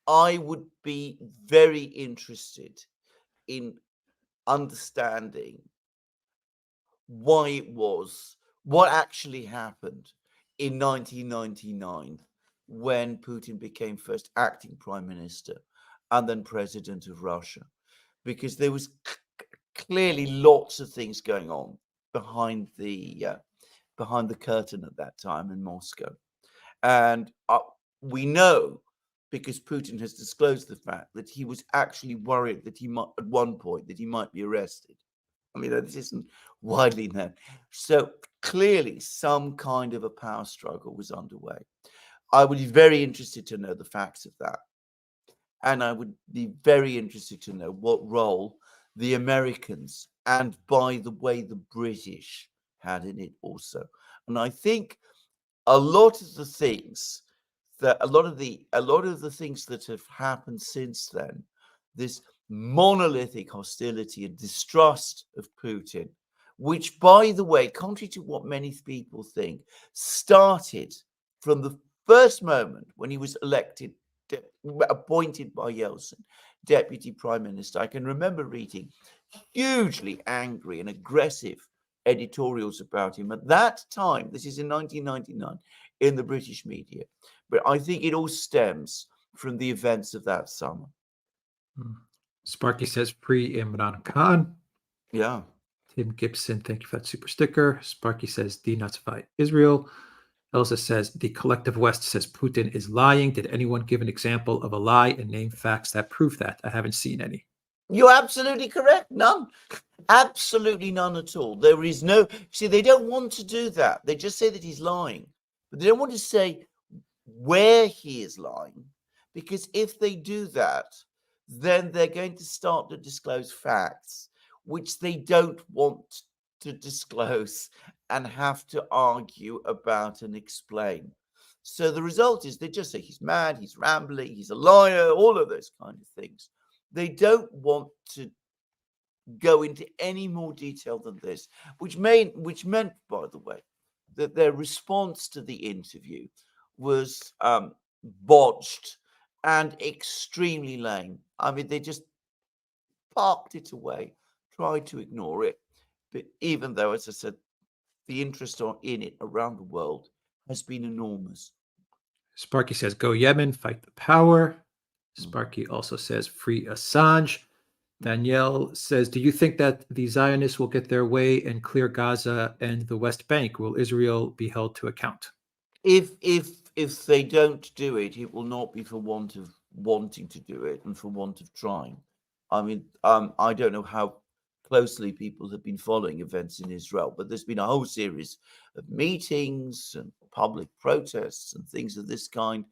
I would be very interested in understanding what actually happened in 1999 when Putin became first acting prime minister and then president of Russia, because there was clearly lots of things going on behind the curtain at that time in Moscow. And we know, because Putin has disclosed the fact, that he was actually worried that he might, at one point, that he might be arrested. I mean, this isn't widely known. So clearly some kind of a power struggle was underway. I would be very interested to know the facts of that. And I would be very interested to know what role the Americans, and by the way, the British, had in it also. And I think a lot of the things that a lot of the things that have happened since then, this monolithic hostility and distrust of Putin, which, by the way, contrary to what many people think, started from the first moment when he was elected, appointed by Yeltsin, deputy prime minister. I can remember reading hugely angry and aggressive editorials about him at that time. This is in 1999 in the British media. But I think it all stems from the events of that summer. Sparky says free Imran Khan. Yeah. Tim Gibson, thank you for that super sticker. Sparky says denazify Israel. Elsa says the collective West says Putin is lying. Did anyone give an example of a lie and name facts that prove that? I haven't seen any. You're absolutely correct. None. Absolutely none at all. There is no... See, they don't want to do that. They just say that he's lying. But they don't want to say where he is lying. Because if they do that, then they're going to start to disclose facts which they don't want to disclose and have to argue about and explain. So the result is they just say he's mad, he's rambling, he's a liar, all of those kind of things. They don't want to go into any more detail than this, which meant, by the way, that their response to the interview was botched and extremely lame. I mean, they just parked it away, tried to ignore it. But even though, as I said, the interest in it around the world has been enormous. Sparky says, go Yemen, fight the power. Sparky also says, free Assange. Danielle says, do you think that the Zionists will get their way and clear Gaza and the West Bank? Will Israel be held to account? If they don't do it, it will not be for want of wanting to do it and for want of trying. I mean, I don't know how closely people have been following events in Israel, but there's been a whole series of meetings and public protests and things of this kind.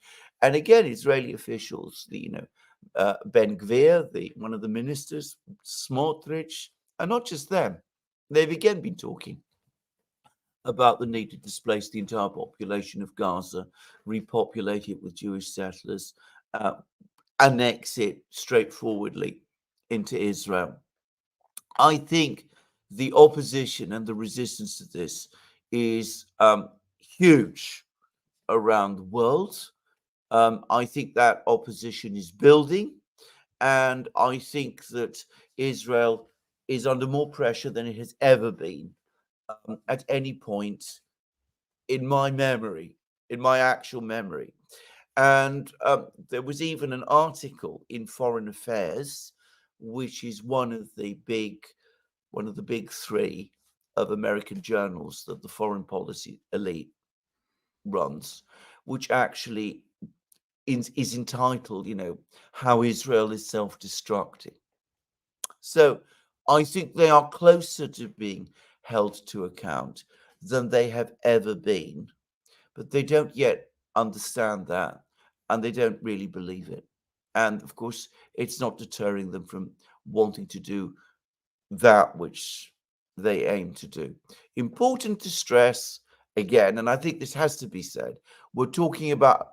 And again, Israeli officials, Ben Gvir, one of the ministers, Smotrich, and not just them, they've again been talking about the need to displace the entire population of Gaza, repopulate it with Jewish settlers, annex it straightforwardly into Israel. I think the opposition and the resistance to this is huge around the world. I think that opposition is building, and I think that Israel is under more pressure than it has ever been at any point in my memory, in my actual memory. And there was even an article in Foreign Affairs, which is one of the big three of American journals that the foreign policy elite runs, which actually is entitled, How Israel is Self-Destructing. So I think they are closer to being held to account than they have ever been, but they don't yet understand that, and they don't really believe it. And of course, it's not deterring them from wanting to do that which they aim to do. Important to stress again, and I think this has to be said, we're talking about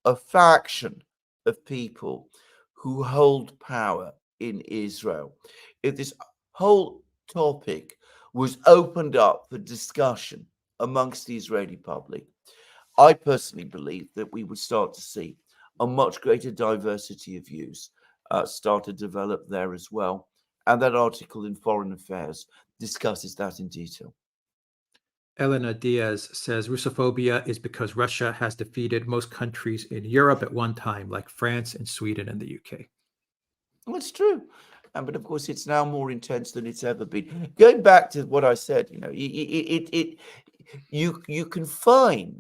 a faction of people who hold power in Israel. If this whole topic was opened up for discussion amongst the Israeli public, I personally believe that we would start to see a much greater diversity of views start to develop there as well. And that article in Foreign Affairs discusses that in detail. Elena Diaz says Russophobia is because Russia has defeated most countries in Europe at one time, like France and Sweden and the UK. Well, it's true. But of course, it's now more intense than it's ever been. Going back to what I said, you know, you can find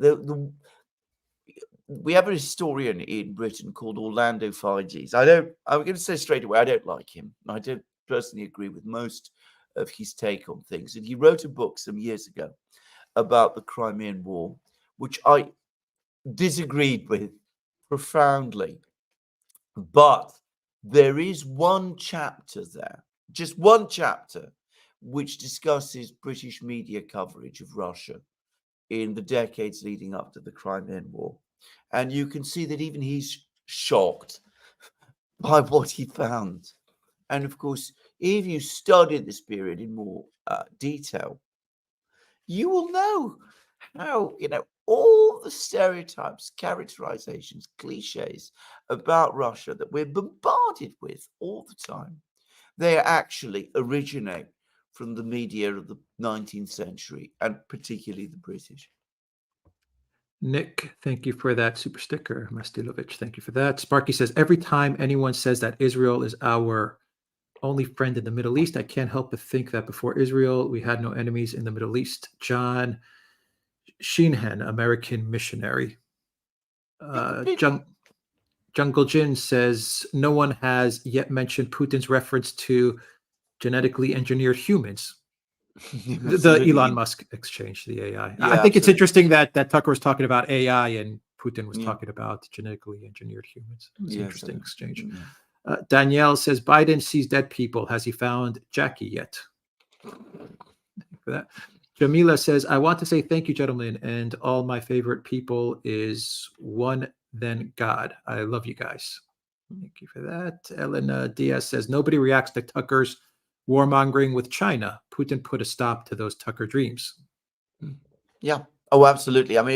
we have a historian in Britain called Orlando Figes. I'm going to say straight away, I don't like him. I don't personally agree with most of his take on things. And he wrote a book some years ago about the Crimean War, which I disagreed with profoundly. But there is one chapter there, just one chapter, which discusses British media coverage of Russia in the decades leading up to the Crimean War. And you can see that even he's shocked by what he found. And of course, if you study this period in more detail, you will know how, you know, all the stereotypes, characterizations, cliches about Russia that we're bombarded with all the time, they actually originate from the media of the 19th century, and particularly the British. Nick, thank you for that super sticker. Mastilovich, thank you for that. Sparky says, every time anyone says that Israel is our only friend in the Middle East, I can't help but think that before Israel, we had no enemies in the Middle East. John Sheenhan, American missionary. Jungle Jin says, no one has yet mentioned Putin's reference to genetically engineered humans. The Elon Musk exchange, the AI. Yeah, I think it's interesting that Tucker was talking about AI and Putin was talking about genetically engineered humans. It's an interesting exchange. Danielle says, Biden sees dead people. Has he found Jackie yet? Thank you for that. Jamila says, I want to say thank you, gentlemen, and all my favorite people is one, then God. I love you guys. Thank you for that. Elena Diaz says, nobody reacts to Tucker's warmongering with China. Putin put a stop to those Tucker dreams. Yeah. Oh, absolutely. I mean,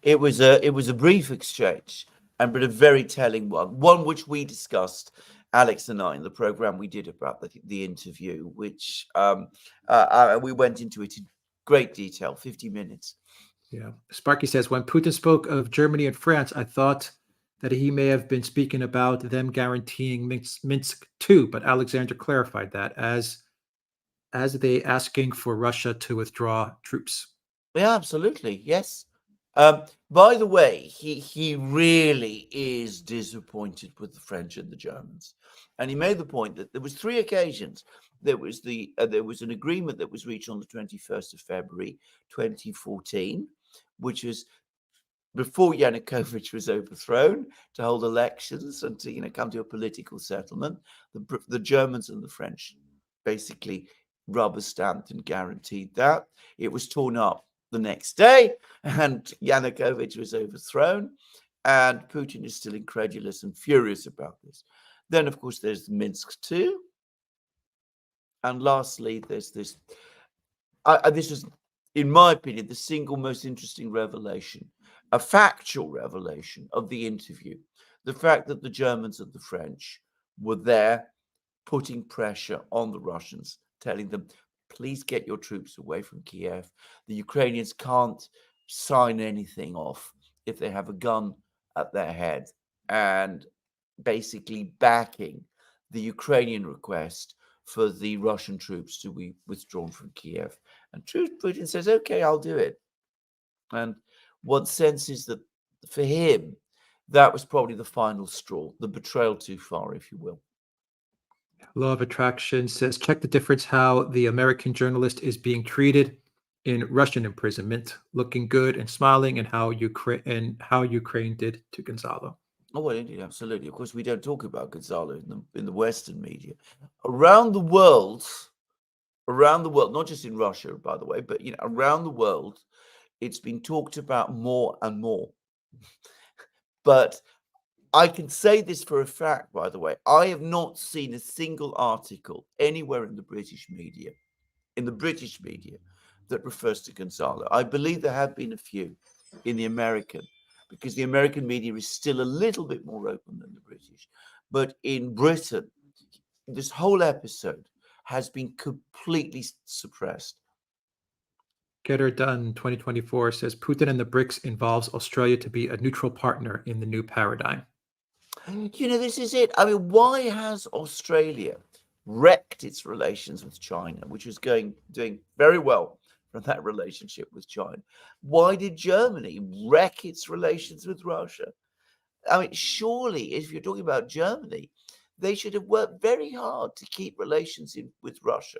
it was a brief exchange, but a very telling one which we discussed, Alex and I, in the program we did about the interview, which we went into it in great detail, 50 minutes. Yeah. Sparky says, when Putin spoke of Germany and France, I thought that he may have been speaking about them guaranteeing Minsk II, but Alexander clarified that as they asking for Russia to withdraw troops. Yeah, absolutely. Yes. By the way, he really is disappointed with the French and the Germans, and he made the point that there was 3 occasions. There was an agreement that was reached on the 21st of February 2014, which was before Yanukovych was overthrown, to hold elections and to come to a political settlement. The Germans and the French basically rubber stamped and guaranteed that. It was torn up the next day, and Yanukovych was overthrown, and Putin is still incredulous and furious about this. Then, of course, there's Minsk II, and lastly, there's this. This was, in my opinion, the single most interesting revelation, a factual revelation of the interview. The fact that the Germans and the French were there putting pressure on the Russians, telling them, please get your troops away from Kiev. The Ukrainians can't sign anything off if they have a gun at their head, and basically backing the Ukrainian request for the Russian troops to be withdrawn from Kiev. And Putin says, okay, I'll do it. And one senses that for him, that was probably the final straw, the betrayal too far, if you will. Law of Attraction says, check the difference how the American journalist is being treated in Russian imprisonment, looking good and smiling, and how Ukraine did to Gonzalo. Oh, well, indeed, absolutely. Of course, we don't talk about Gonzalo in the Western media. Around the world, around the world, not just in Russia, by the way, but around the world, it's been talked about more and more. But I can say this for a fact, by the way, I have not seen a single article anywhere in the British media, that refers to Gonzalo. I believe there have been a few in the American, because the American media is still a little bit more open than the British. But in Britain, this whole episode has been completely suppressed. Get Her Done 2024 says Putin and the BRICS involves Australia to be a neutral partner in the new paradigm. This is it. I mean, why has Australia wrecked its relations with China, which was doing very well from that relationship with China? Why did Germany wreck its relations with Russia? I mean, surely, if you're talking about Germany, they should have worked very hard to keep relations with Russia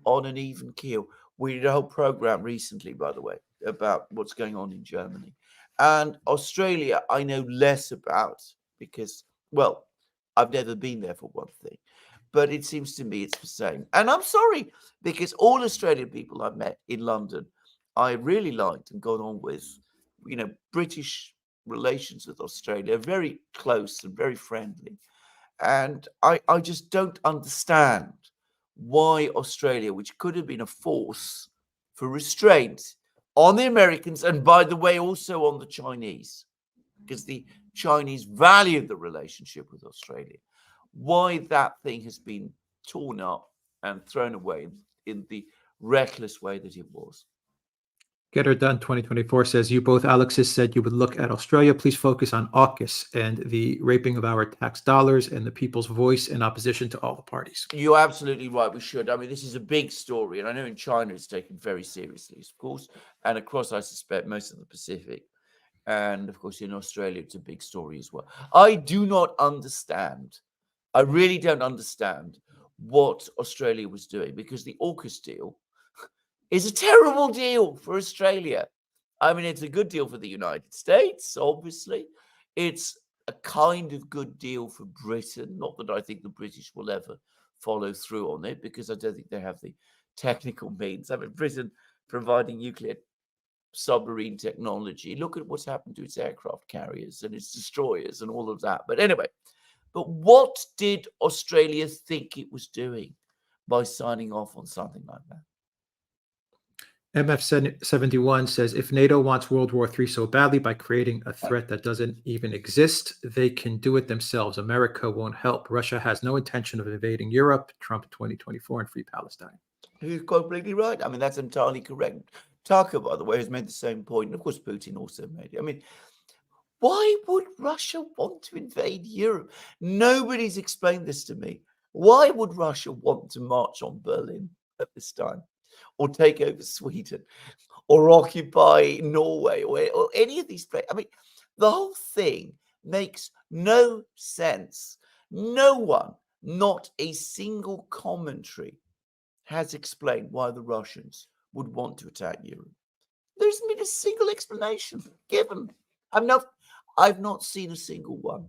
on an even keel. We did a whole program recently, by the way, about what's going on in Germany. And Australia, I know less about because, well, I've never been there for one thing. But it seems to me it's the same. And I'm sorry, because all Australian people I've met in London, I really liked and got on with. British relations with Australia are very close and very friendly. And I just don't understand why Australia, which could have been a force for restraint on the Americans, and by the way, also on the Chinese, because the Chinese valued the relationship with Australia, why that thing has been torn up and thrown away in the reckless way that it was. Get Her Done 2024 says, you both, Alexis, said you would look at Australia. Please focus on AUKUS and the raping of our tax dollars and the people's voice in opposition to all the parties. You're absolutely right. We should. I mean, this is a big story. And I know in China it's taken very seriously, of course. And across, I suspect, most of the Pacific. And of course, in Australia, it's a big story as well. I do not understand. I really don't understand what Australia was doing, because the AUKUS deal is a terrible deal for Australia. I mean, it's a good deal for the United States, obviously. It's a kind of good deal for Britain. Not that I think the British will ever follow through on it, because I don't think they have the technical means. I mean, Britain providing nuclear submarine technology. Look at what's happened to its aircraft carriers and its destroyers and all of that. But anyway, but what did Australia think it was doing by signing off on something like that? MF71 says, if NATO wants World War III so badly by creating a threat that doesn't even exist, they can do it themselves. America won't help. Russia has no intention of invading Europe. Trump 2024 and free Palestine. He's completely right. I mean, that's entirely correct. Tucker, by the way, has made the same point. And of course, Putin also made it. I mean, why would Russia want to invade Europe? Nobody's explained this to me. Why would Russia want to march on Berlin at this time, or take over Sweden, or occupy Norway, or any of these places? I mean, the whole thing makes no sense. No one, not a single commentary, has explained why the Russians would want to attack Europe. There hasn't been a single explanation given. I've not seen a single one.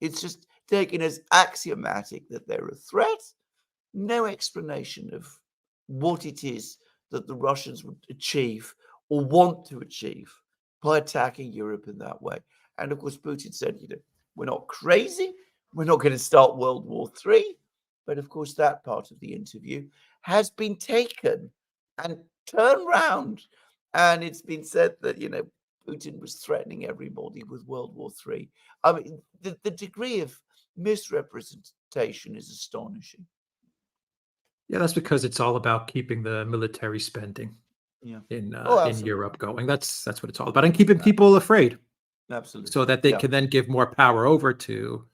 It's just taken as axiomatic that they're a threat. No explanation of what it is that the Russians would achieve or want to achieve by attacking Europe in that way. And of course, Putin said, we're not crazy. We're not going to start World War III. But of course, that part of the interview has been taken and turned round. And it's been said that, Putin was threatening everybody with World War III. I mean, the degree of misrepresentation is astonishing. Yeah, that's because it's all about keeping the military spending in Europe going. That's what it's all about, and keeping people afraid. Absolutely. So that they can then give more power over to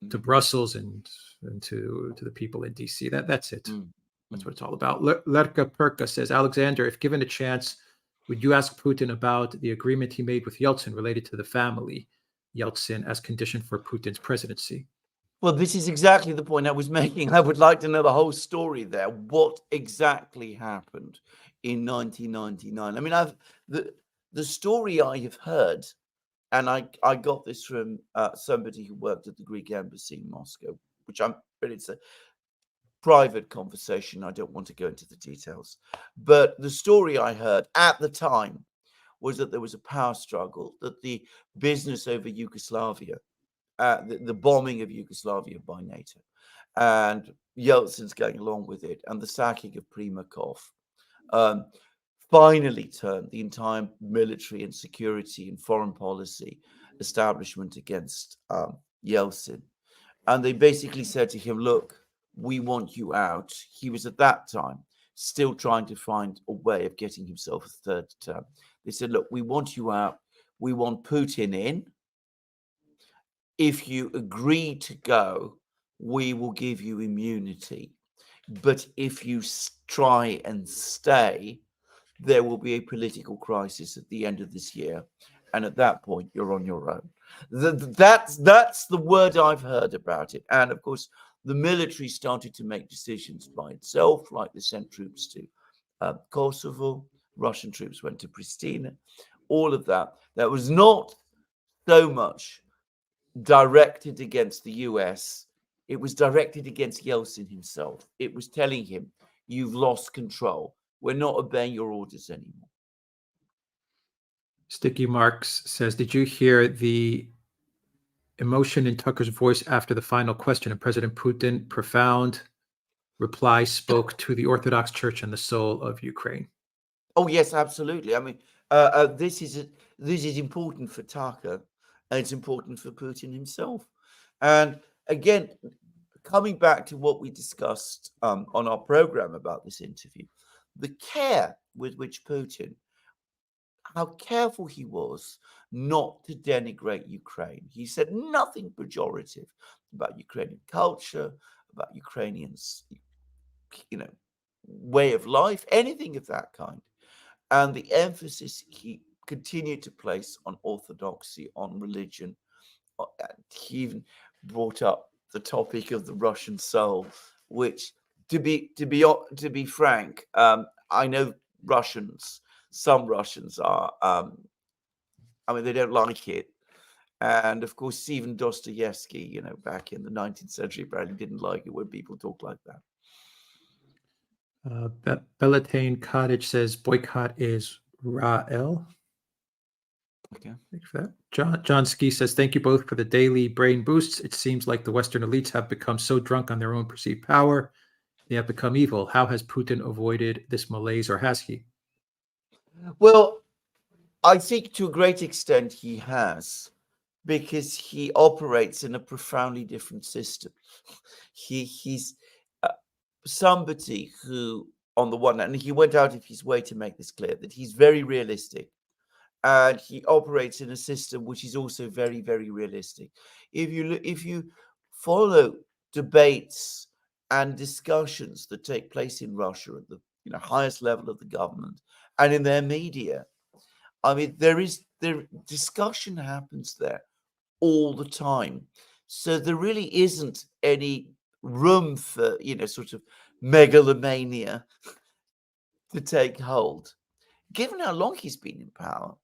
Brussels and to the people in DC. That's it. That's what it's all about. Lerka Perka says, Alexander, if given a chance, would you ask Putin about the agreement he made with Yeltsin related to the family Yeltsin as condition for Putin's presidency? Well, this is exactly the point I was making. I would like to know the whole story there. What exactly happened in 1999? I mean, the story I have heard, and I got this from somebody who worked at the Greek embassy in Moscow, but it's a private conversation. I don't want to go into the details. But the story I heard at the time was that there was a power struggle, that the business over Yugoslavia, the bombing of Yugoslavia by NATO, and Yeltsin's going along with it, and the sacking of Primakov, finally turned the entire military and security and foreign policy establishment against Yeltsin. And they basically said to him, look, we want you out. He was at that time still trying to find a way of getting himself a third term. They said, look, we want you out. We want Putin in. If you agree to go, we will give you immunity. But if you try and stay, there will be a political crisis at the end of this year. And at that point, you're on your own. That's the word I've heard about it. And of course, the military started to make decisions by itself, like they sent troops to Kosovo, Russian troops went to Pristina, all of that. That was not so much directed against the US. It was directed against Yeltsin himself. It was telling him, you've lost control. We're not obeying your orders anymore. Sticky Marks says, did you hear the emotion in Tucker's voice after the final question of President Putin? Profound reply spoke to the Orthodox Church and the soul of Ukraine. Oh, yes, absolutely. I mean, this is important for Tucker, and it's important for Putin himself. And again, coming back to what we discussed on our program about this interview, the care with which Putin, how careful he was not to denigrate Ukraine. He said nothing pejorative about Ukrainian culture, about Ukrainians, way of life, anything of that kind. And the emphasis he continued to place on orthodoxy, on religion. He even brought up the topic of the Russian soul, which, to be frank, I know Russians. Some Russians are, they don't like it. And of course, even Dostoevsky, back in the 19th century, apparently didn't like it when people talk like that. Bellatane Cottage says boycott is Rael. Okay. Thank you for that. John Ski says, thank you both for the daily brain boosts. It seems like the Western elites have become so drunk on their own perceived power, they have become evil. How has Putin avoided this malaise, or has he? Well, I think to a great extent he has, because he operates in a profoundly different system. He's somebody who, on the one hand, and he went out of his way to make this clear, that he's very realistic. And he operates in a system which is also very, very realistic. If you follow debates and discussions that take place in Russia at the highest level of the government and in their media, discussion happens there all the time. So there really isn't any room for sort of megalomania to take hold. Given how long he's been in power,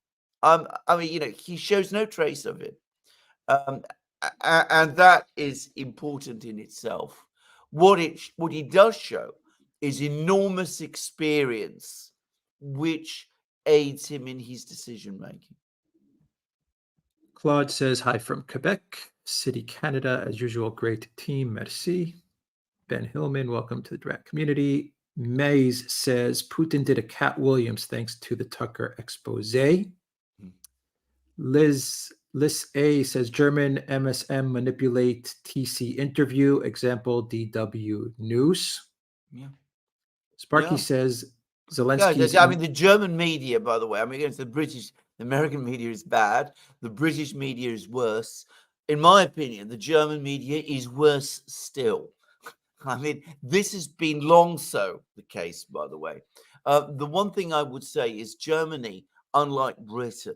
he shows no trace of it. And that is important in itself. What he does show is enormous experience, which aids him in his decision making. Claude says, hi from Quebec City, Canada. As usual, great team. Merci. Ben Hillman, welcome to the direct community. Mays says, Putin did a Cat Williams thanks to the Tucker expose. Liz A says, German MSM manipulate TC interview. Example, DW News. Yeah. Sparky says, Zelensky's... Yeah, the German media, by the way, it's the American media is bad. The British media is worse. In my opinion, the German media is worse still. This has been long so the case, by the way. The one thing I would say is Germany, unlike Britain,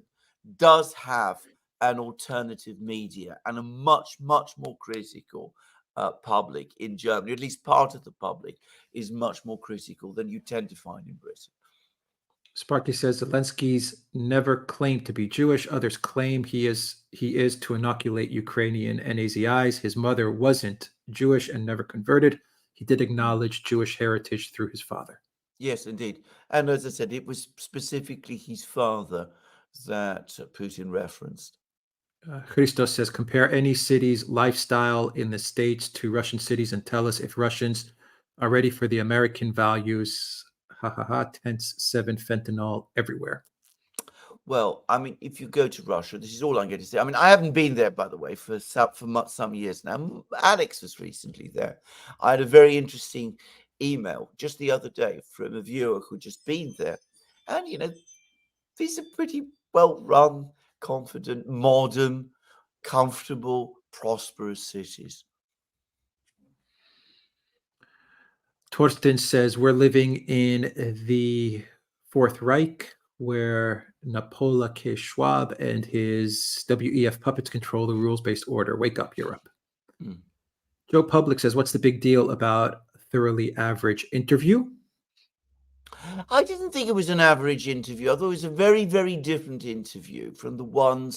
does have an alternative media and a much, much more critical public in Germany. At least part of the public is much more critical than you tend to find in Britain. Sparky says Zelensky's never claimed to be Jewish. Others claim he is to inoculate Ukrainian NAZIs. His mother wasn't Jewish and never converted. he did acknowledge Jewish heritage through his father. Yes, indeed. And as I said, it was specifically his father that Putin referenced. Christos says, compare any city's lifestyle in the States to Russian cities and tell us if Russians are ready for the American values. Ha ha ha, tense 7 fentanyl everywhere. Well, I mean, if you go to Russia, this is all I'm going to say. I mean, I haven't been there, by the way, for some years now. Alex was recently there. I had a very interesting email just the other day from a viewer who'd just been there. And, these are pretty well-run, confident, modern, comfortable, prosperous cities. Torsten says, we're living in the Fourth Reich, where Napola K. Schwab and his WEF puppets control the rules-based order. Wake up, Europe. Joe Public says, what's the big deal about Thoroughly Average Interview? I didn't think it was an average interview. I thought it was a very, very different interview from the one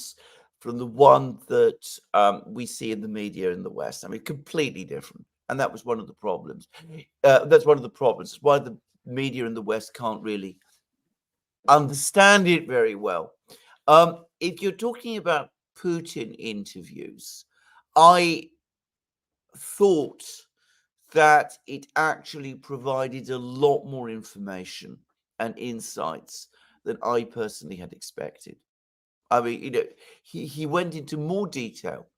that we see in the media in the West. I mean, completely different. And that was one of the problems. That's one of the problems. It's why the media in the West can't really understand it very well. If you're talking about Putin interviews, I thought that it actually provided a lot more information and insights than I personally had expected. I mean, he went into more detail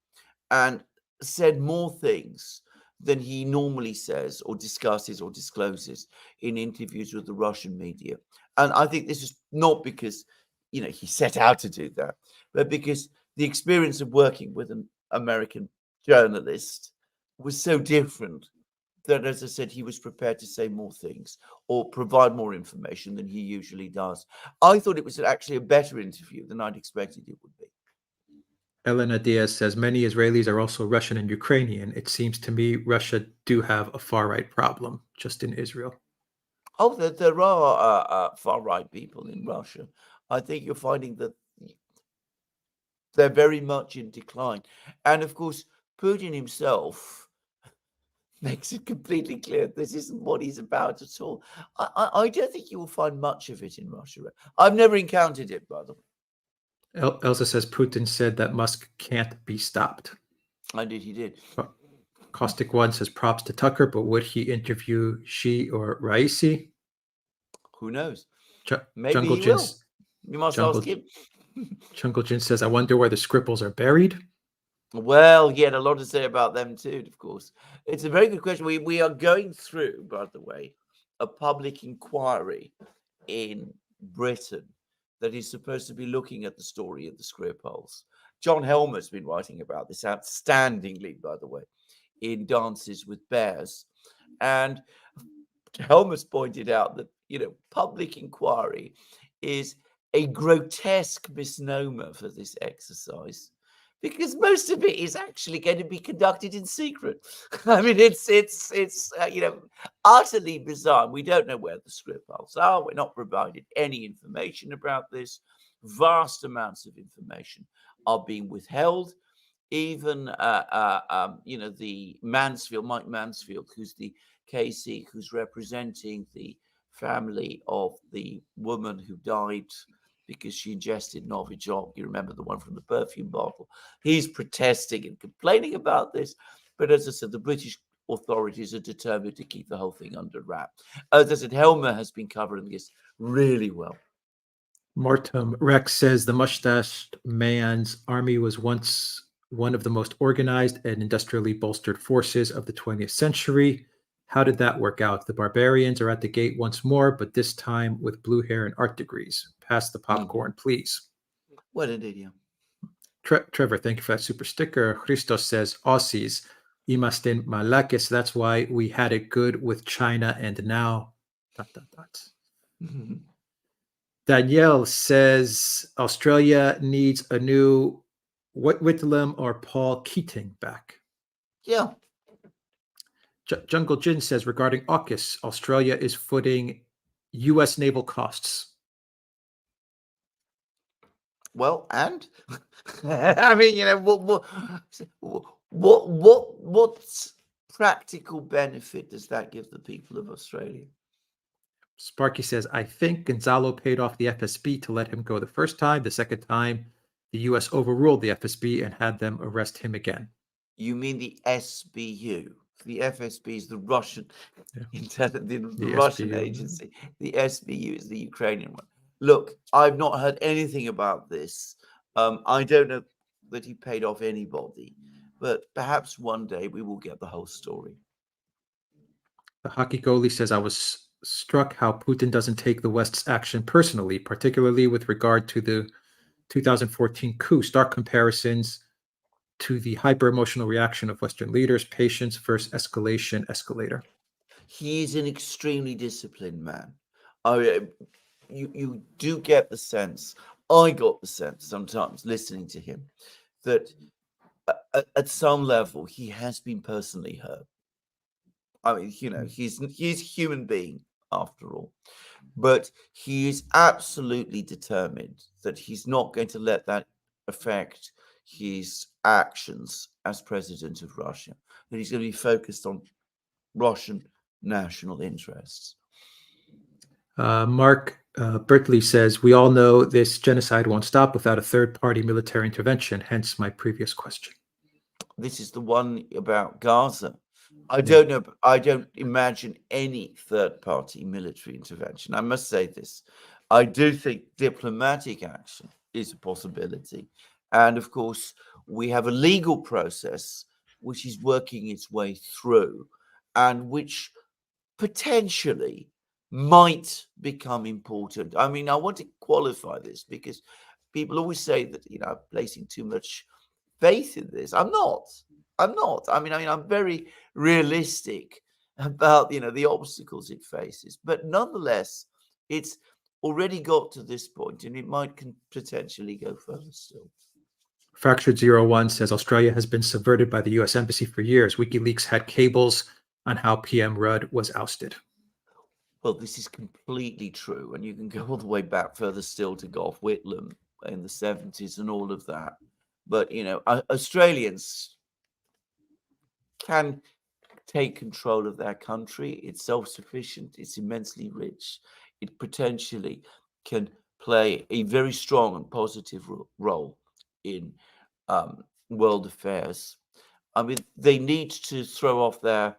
and said more things than he normally says or discusses or discloses in interviews with the Russian media. And I think this is not because, he set out to do that, but because the experience of working with an American journalist was so different that, as I said, he was prepared to say more things or provide more information than he usually does. I thought it was actually a better interview than I'd expected it would be. Elena Diaz says, many Israelis are also Russian and Ukrainian. It seems to me Russia do have a far-right problem just in Israel. Oh, there are far-right people in Russia. I think you're finding that they're very much in decline. And, of course, Putin himself makes it completely clear this isn't what he's about at all. I don't think you will find much of it in Russia. I've never encountered it, by the way. Elsa says, Putin said that Musk can't be stopped. Indeed, he did. Caustic One says, props to Tucker, but would he interview Xi or Raisi? Who knows? Maybe Jungle he Jin, will. You must ask him. Jungle Jin says, I wonder where the Scribbles are buried. Well, he had a lot to say about them too, of course. It's a very good question. We are going through, by the way, a public inquiry in Britain that is supposed to be looking at the story of the Skripals. John Helmer's been writing about this outstandingly, by the way, in Dances with Bears. And Helmer's pointed out that, public inquiry is a grotesque misnomer for this exercise, because most of it is actually going to be conducted in secret. I mean, it's utterly bizarre. We don't know where the Skripals are. We're not provided any information about this. Vast amounts of information are being withheld. Even, the Mike Mansfield, who's the KC, who's representing the family of the woman who died because she ingested Novichok. You remember the one from the perfume bottle. He's protesting and complaining about this. But as I said, the British authorities are determined to keep the whole thing under wrap. As I said, Helmer has been covering this really well. Mortem Rex says the mustached man's army was once one of the most organized and industrially bolstered forces of the 20th century. How did that work out? The barbarians are at the gate once more, but this time with blue hair and art degrees. Pass the popcorn, please. Well, indeed, yeah. Trevor, thank you for that super sticker. Christos says, Aussies, imasten malakis. That's why we had it good with China and now... ... Danielle says, Australia needs a new Whitlam or Paul Keating back. Yeah. Jungle Jin says, regarding AUKUS, Australia is footing U.S. naval costs. Well, and I mean, what's practical benefit does that give the people of Australia? Sparky says, I think Gonzalo paid off the FSB to let him go the first time. The second time, the U.S. overruled the FSB and had them arrest him again. You mean the SBU? The FSB is the Russian, the Russian SBU. agency. The SBU is the Ukrainian one. Look, I've not heard anything about this. I don't know that he paid off anybody, but perhaps one day we will get the whole story. The hockey goalie says, I was struck how Putin doesn't take the West's action personally, particularly with regard to the 2014 coup. Stark comparisons to the hyper-emotional reaction of Western leaders, patience versus escalation escalator. He is an extremely disciplined man. You do get the sense, I got the sense sometimes listening to him, that at some level he has been personally hurt. I mean, he's a human being after all, but he is absolutely determined that he's not going to let that affect his actions as president of Russia, that he's going to be focused on Russian national interests. Mark Bertley says, we all know this genocide won't stop without a third-party military intervention, hence my previous question. This is the one about Gaza. I don't know. I don't imagine any third-party military intervention. I must say this. I do think diplomatic action is a possibility. And of course, we have a legal process which is working its way through and which potentially might become important. I mean, I want to qualify this because people always say that, I'm placing too much faith in this. I'm not. I mean, I'm very realistic about, the obstacles it faces. But nonetheless, it's already got to this point and it might potentially go further still. Fractured 01 says, Australia has been subverted by the U.S. Embassy for years. WikiLeaks had cables on how PM Rudd was ousted. Well, this is completely true. And you can go all the way back further still to Gough Whitlam in the 70s and all of that. But, Australians can take control of their country. It's self-sufficient. It's immensely rich. It potentially can play a very strong and positive role in world affairs. I mean, they need to throw off their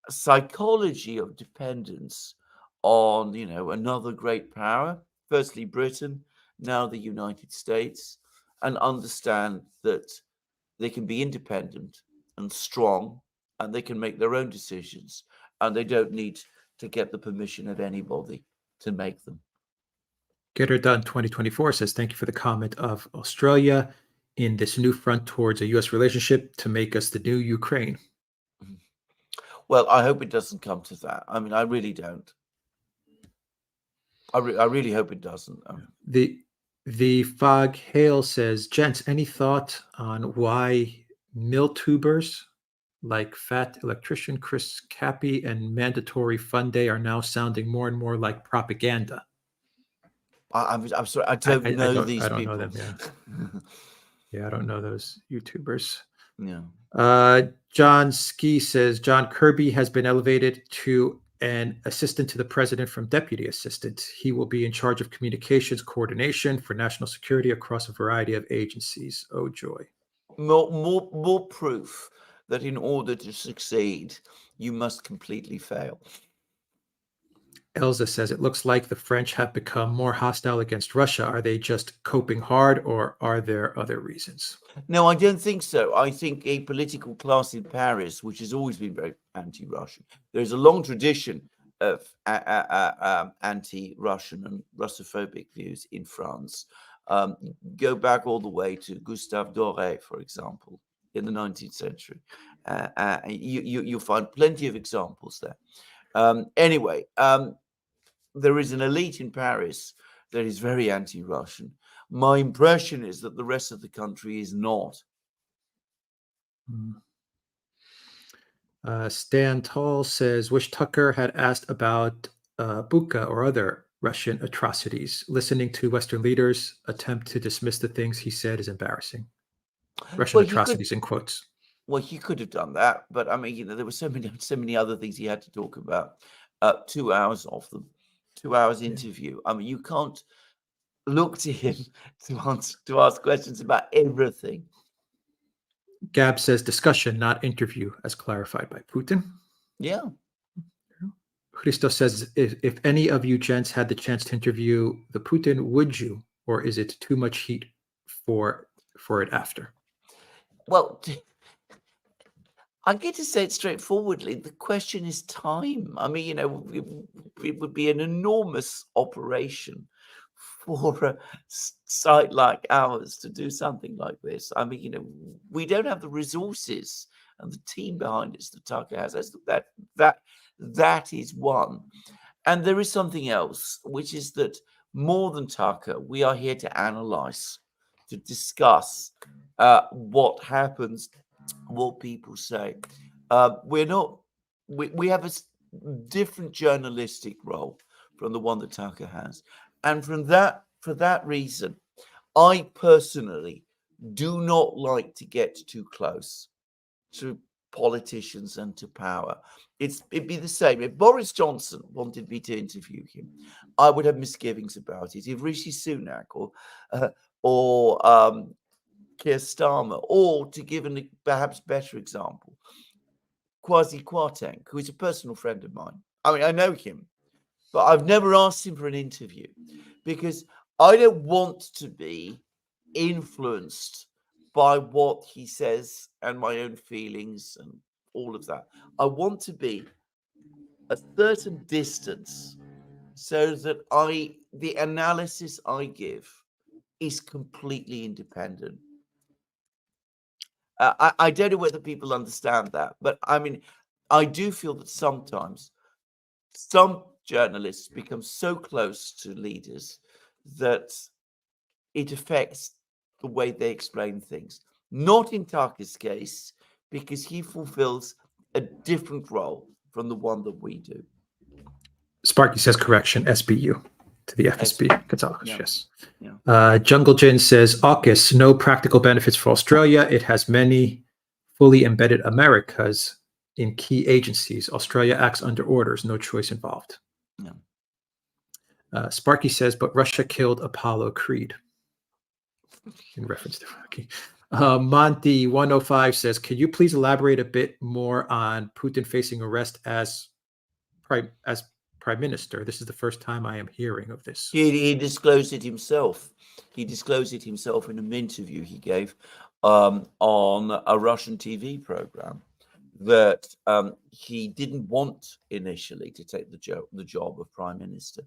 psychology of dependence on, another great power, firstly Britain, now the United States, and understand that they can be independent and strong and they can make their own decisions and they don't need to get the permission of anybody to make them. Get Her Done 2024 says, thank you for the comment of Australia in this new front towards a U.S. relationship to make us the new Ukraine. Well, I hope it doesn't come to that. I mean, I really don't. I really hope it doesn't. The Fog Hale says, gents, any thought on why mill-tubers like Fat Electrician Chris Cappy and Mandatory Fun Day are now sounding more and more like propaganda? I'm sorry, I don't know these people. I don't know them, yeah. Yeah, I don't know those YouTubers. Yeah. John Ski says, John Kirby has been elevated to an assistant to the president from deputy assistant. He will be in charge of communications coordination for national security across a variety of agencies. Oh, joy. More proof that in order to succeed, you must completely fail. Elza says, it looks like the French have become more hostile against Russia. Are they just coping hard or are there other reasons? No, I don't think so. I think a political class in Paris, which has always been very anti-Russian, there's a long tradition of anti-Russian and Russophobic views in France. Go back all the way to Gustave Doré, for example, in the 19th century. You'll find plenty of examples there. Anyway, there is an elite in Paris that is very anti-Russian. My impression is that the rest of the country is not. Stan Tall says, wish Tucker had asked about Bucha or other Russian atrocities. Listening to Western leaders attempt to dismiss the things he said is embarrassing. Russian atrocities in quotes. Well, he could have done that, but I mean, there were so many other things he had to talk about. 2 hours of them, 2 hours interview. I mean, you can't look to him to ask questions about everything. Gab says discussion, not interview, as clarified by Putin. Yeah. Christos says, if any of you gents had the chance to interview the Putin, would you? Or is it too much heat for it after? Well, I get to say it straightforwardly. The question is time. I mean, it would be an enormous operation for a site like ours to do something like this. I mean, we don't have the resources and the team behind us that Tucker has. That is one. And there is something else, which is that more than Tucker, we are here to analyze, to discuss what happens, what people say. We have a different journalistic role from the one that Tucker has. And for that reason, I personally do not like to get too close to politicians and to power. It'd be the same. If Boris Johnson wanted me to interview him, I would have misgivings about it. If Rishi Sunak or Keir Starmer, or to give a perhaps better example, Kwasi Kwarteng, who is a personal friend of mine. I mean, I know him, but I've never asked him for an interview because I don't want to be influenced by what he says and my own feelings and all of that. I want to be a certain distance so that the analysis I give is completely independent. I don't know whether people understand that, but I mean, I do feel that sometimes some journalists become so close to leaders that it affects the way they explain things. Not in Tucker's case, because he fulfills a different role from the one that we do. Sparky says correction, SBU to the FSB. Gonzalo, Yeah. yes. Yeah. Jungle Jin says, AUKUS, no practical benefits for Australia. It has many fully embedded Americas in key agencies. Australia acts under orders, no choice involved. Yeah. Sparky says, but Russia killed Apollo Creed. In reference to Rocky. Monty 105 says, can you please elaborate a bit more on Putin facing arrest as prime minister? This is the first time I am hearing of this. He disclosed it himself. He disclosed it himself in an interview he gave on a Russian TV program that he didn't want initially to take the job of prime minister.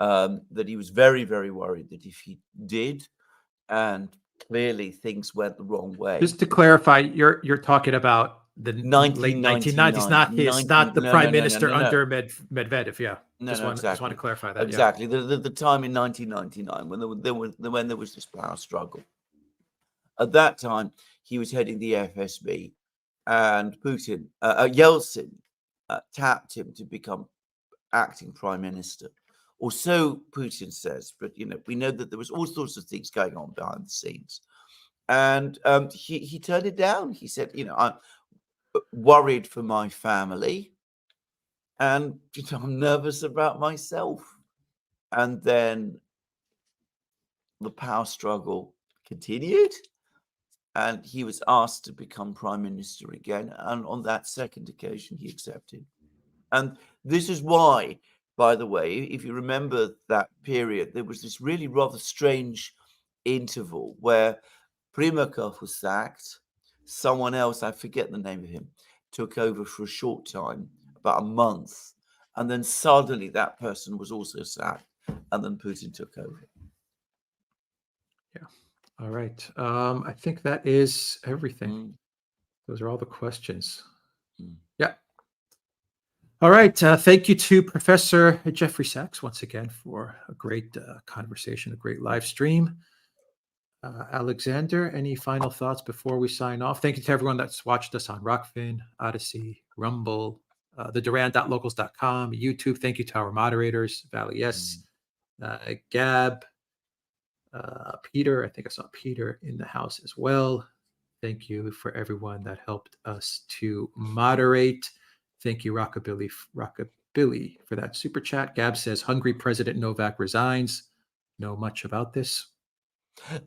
That he was very, very worried that if he did, and clearly things went the wrong way. Just to clarify, you're talking about the late 1990s, not the prime minister under Medvedev. Yeah, just want to clarify that. Exactly, the time in 1999 when there was this power struggle. At that time, he was heading the FSB, and Putin, Yeltsin, tapped him to become acting prime minister. Or so Putin says, but we know that there was all sorts of things going on behind the scenes, and he turned it down. He said, I'm worried for my family, and I'm nervous about myself. And then the power struggle continued, and he was asked to become prime minister again. And on that second occasion, he accepted. And this is why, by the way, if you remember that period, there was this really rather strange interval where Primakov was sacked. Someone else, I forget the name of him, took over for a short time, about a month. And then suddenly that person was also sacked. And then Putin took over. Yeah. All right. I think that is everything. Those are all the questions. Yeah. All right. Thank you to Professor Jeffrey Sachs once again for a great conversation, a great live stream. Alexander, any final thoughts before we sign off? Thank you to everyone that's watched us on Rockfin, Odyssey, Rumble, the Duran.locals.com, YouTube. Thank you to our moderators, Valley S, Gab, Peter. I think I saw Peter in the house as well. Thank you for everyone that helped us to moderate. Thank you, Rockabilly, for that super chat. Gab says, hungry President Novak resigns. Know much about this?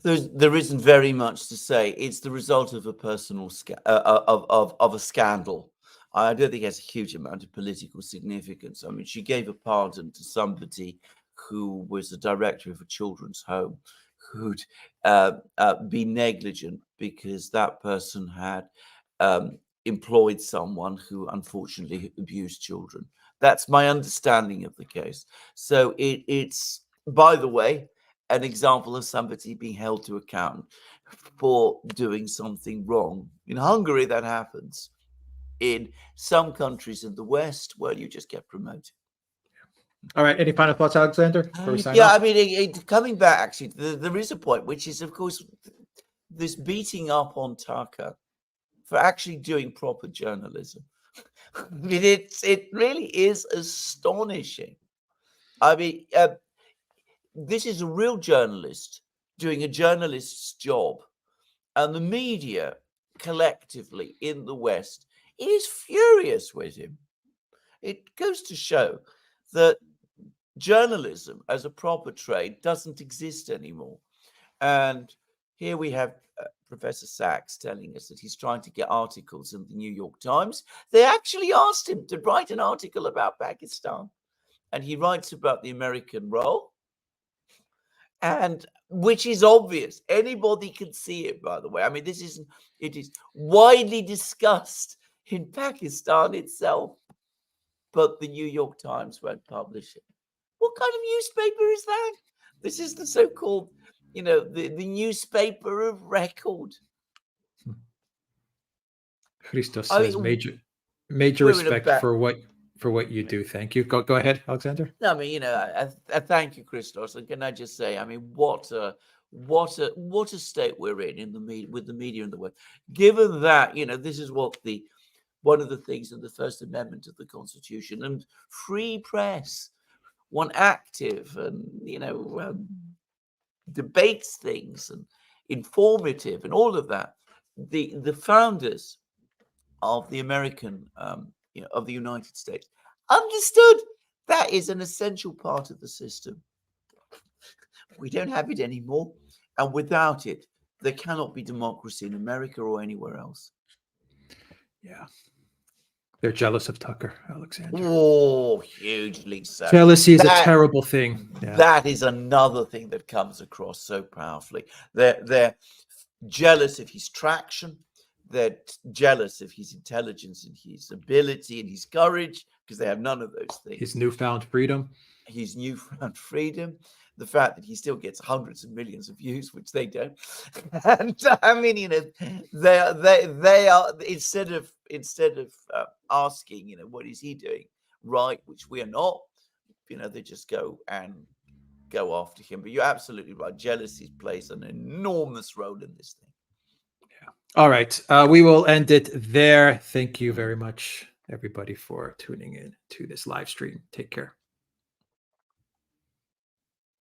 There isn't very much to say. It's the result of a personal of a scandal. I don't think it has a huge amount of political significance. I mean, she gave a pardon to somebody who was the director of a children's home, who'd be negligent because that person had employed someone who unfortunately abused children. That's my understanding of the case. So it's, by the way, an example of somebody being held to account for doing something wrong. In Hungary, that happens. In some countries in the West, well, you just get promoted. All right. Any final thoughts, Alexander, before we sign Yeah, off? I mean, coming back, actually, there is a point, which is, of course, this beating up on Tucker for actually doing proper journalism. I mean, it really is astonishing. I mean, this is a real journalist doing a journalist's job, and the media collectively in the West is furious with him. It goes to show that journalism as a proper trade doesn't exist anymore. And here we have Professor Sachs telling us that he's trying to get articles in the New York Times. They actually asked him to write an article about Pakistan, and he writes about the American role, and which is obvious. Anybody can see it, by the way. I mean, it is widely discussed in Pakistan itself, but the New York Times won't publish it. What kind of newspaper is that? This is the so-called, the newspaper of record. Christos says major respect for what you do. Thank you. Go ahead, Alexander. I mean, I thank you, Christos. And can I just say, I mean, what a state we're in with the media in the West. Given that, this is what one of the things in the First Amendment of the Constitution, and free press, one active and debates things and informative and all of that. The founders of the American of the United States understood that is an essential part of the system. We don't have it anymore, and without it, there cannot be democracy in America or anywhere else. Yeah. They're jealous of Tucker, Alexander. Oh, hugely so. Jealousy is a terrible thing. Yeah. That is another thing that comes across so powerfully. They're jealous of his traction. They're jealous of his intelligence and his ability and his courage, because they have none of those things. His newfound freedom. His newfound freedom. The fact that he still gets hundreds of millions of views, which they don't. And I mean, they are instead of asking, what is he doing right, which we are not, they just go after him. But you're absolutely right. Jealousy plays an enormous role in this thing. Yeah. All right. We will end it there. Thank you very much, everybody, for tuning in to this live stream. Take care.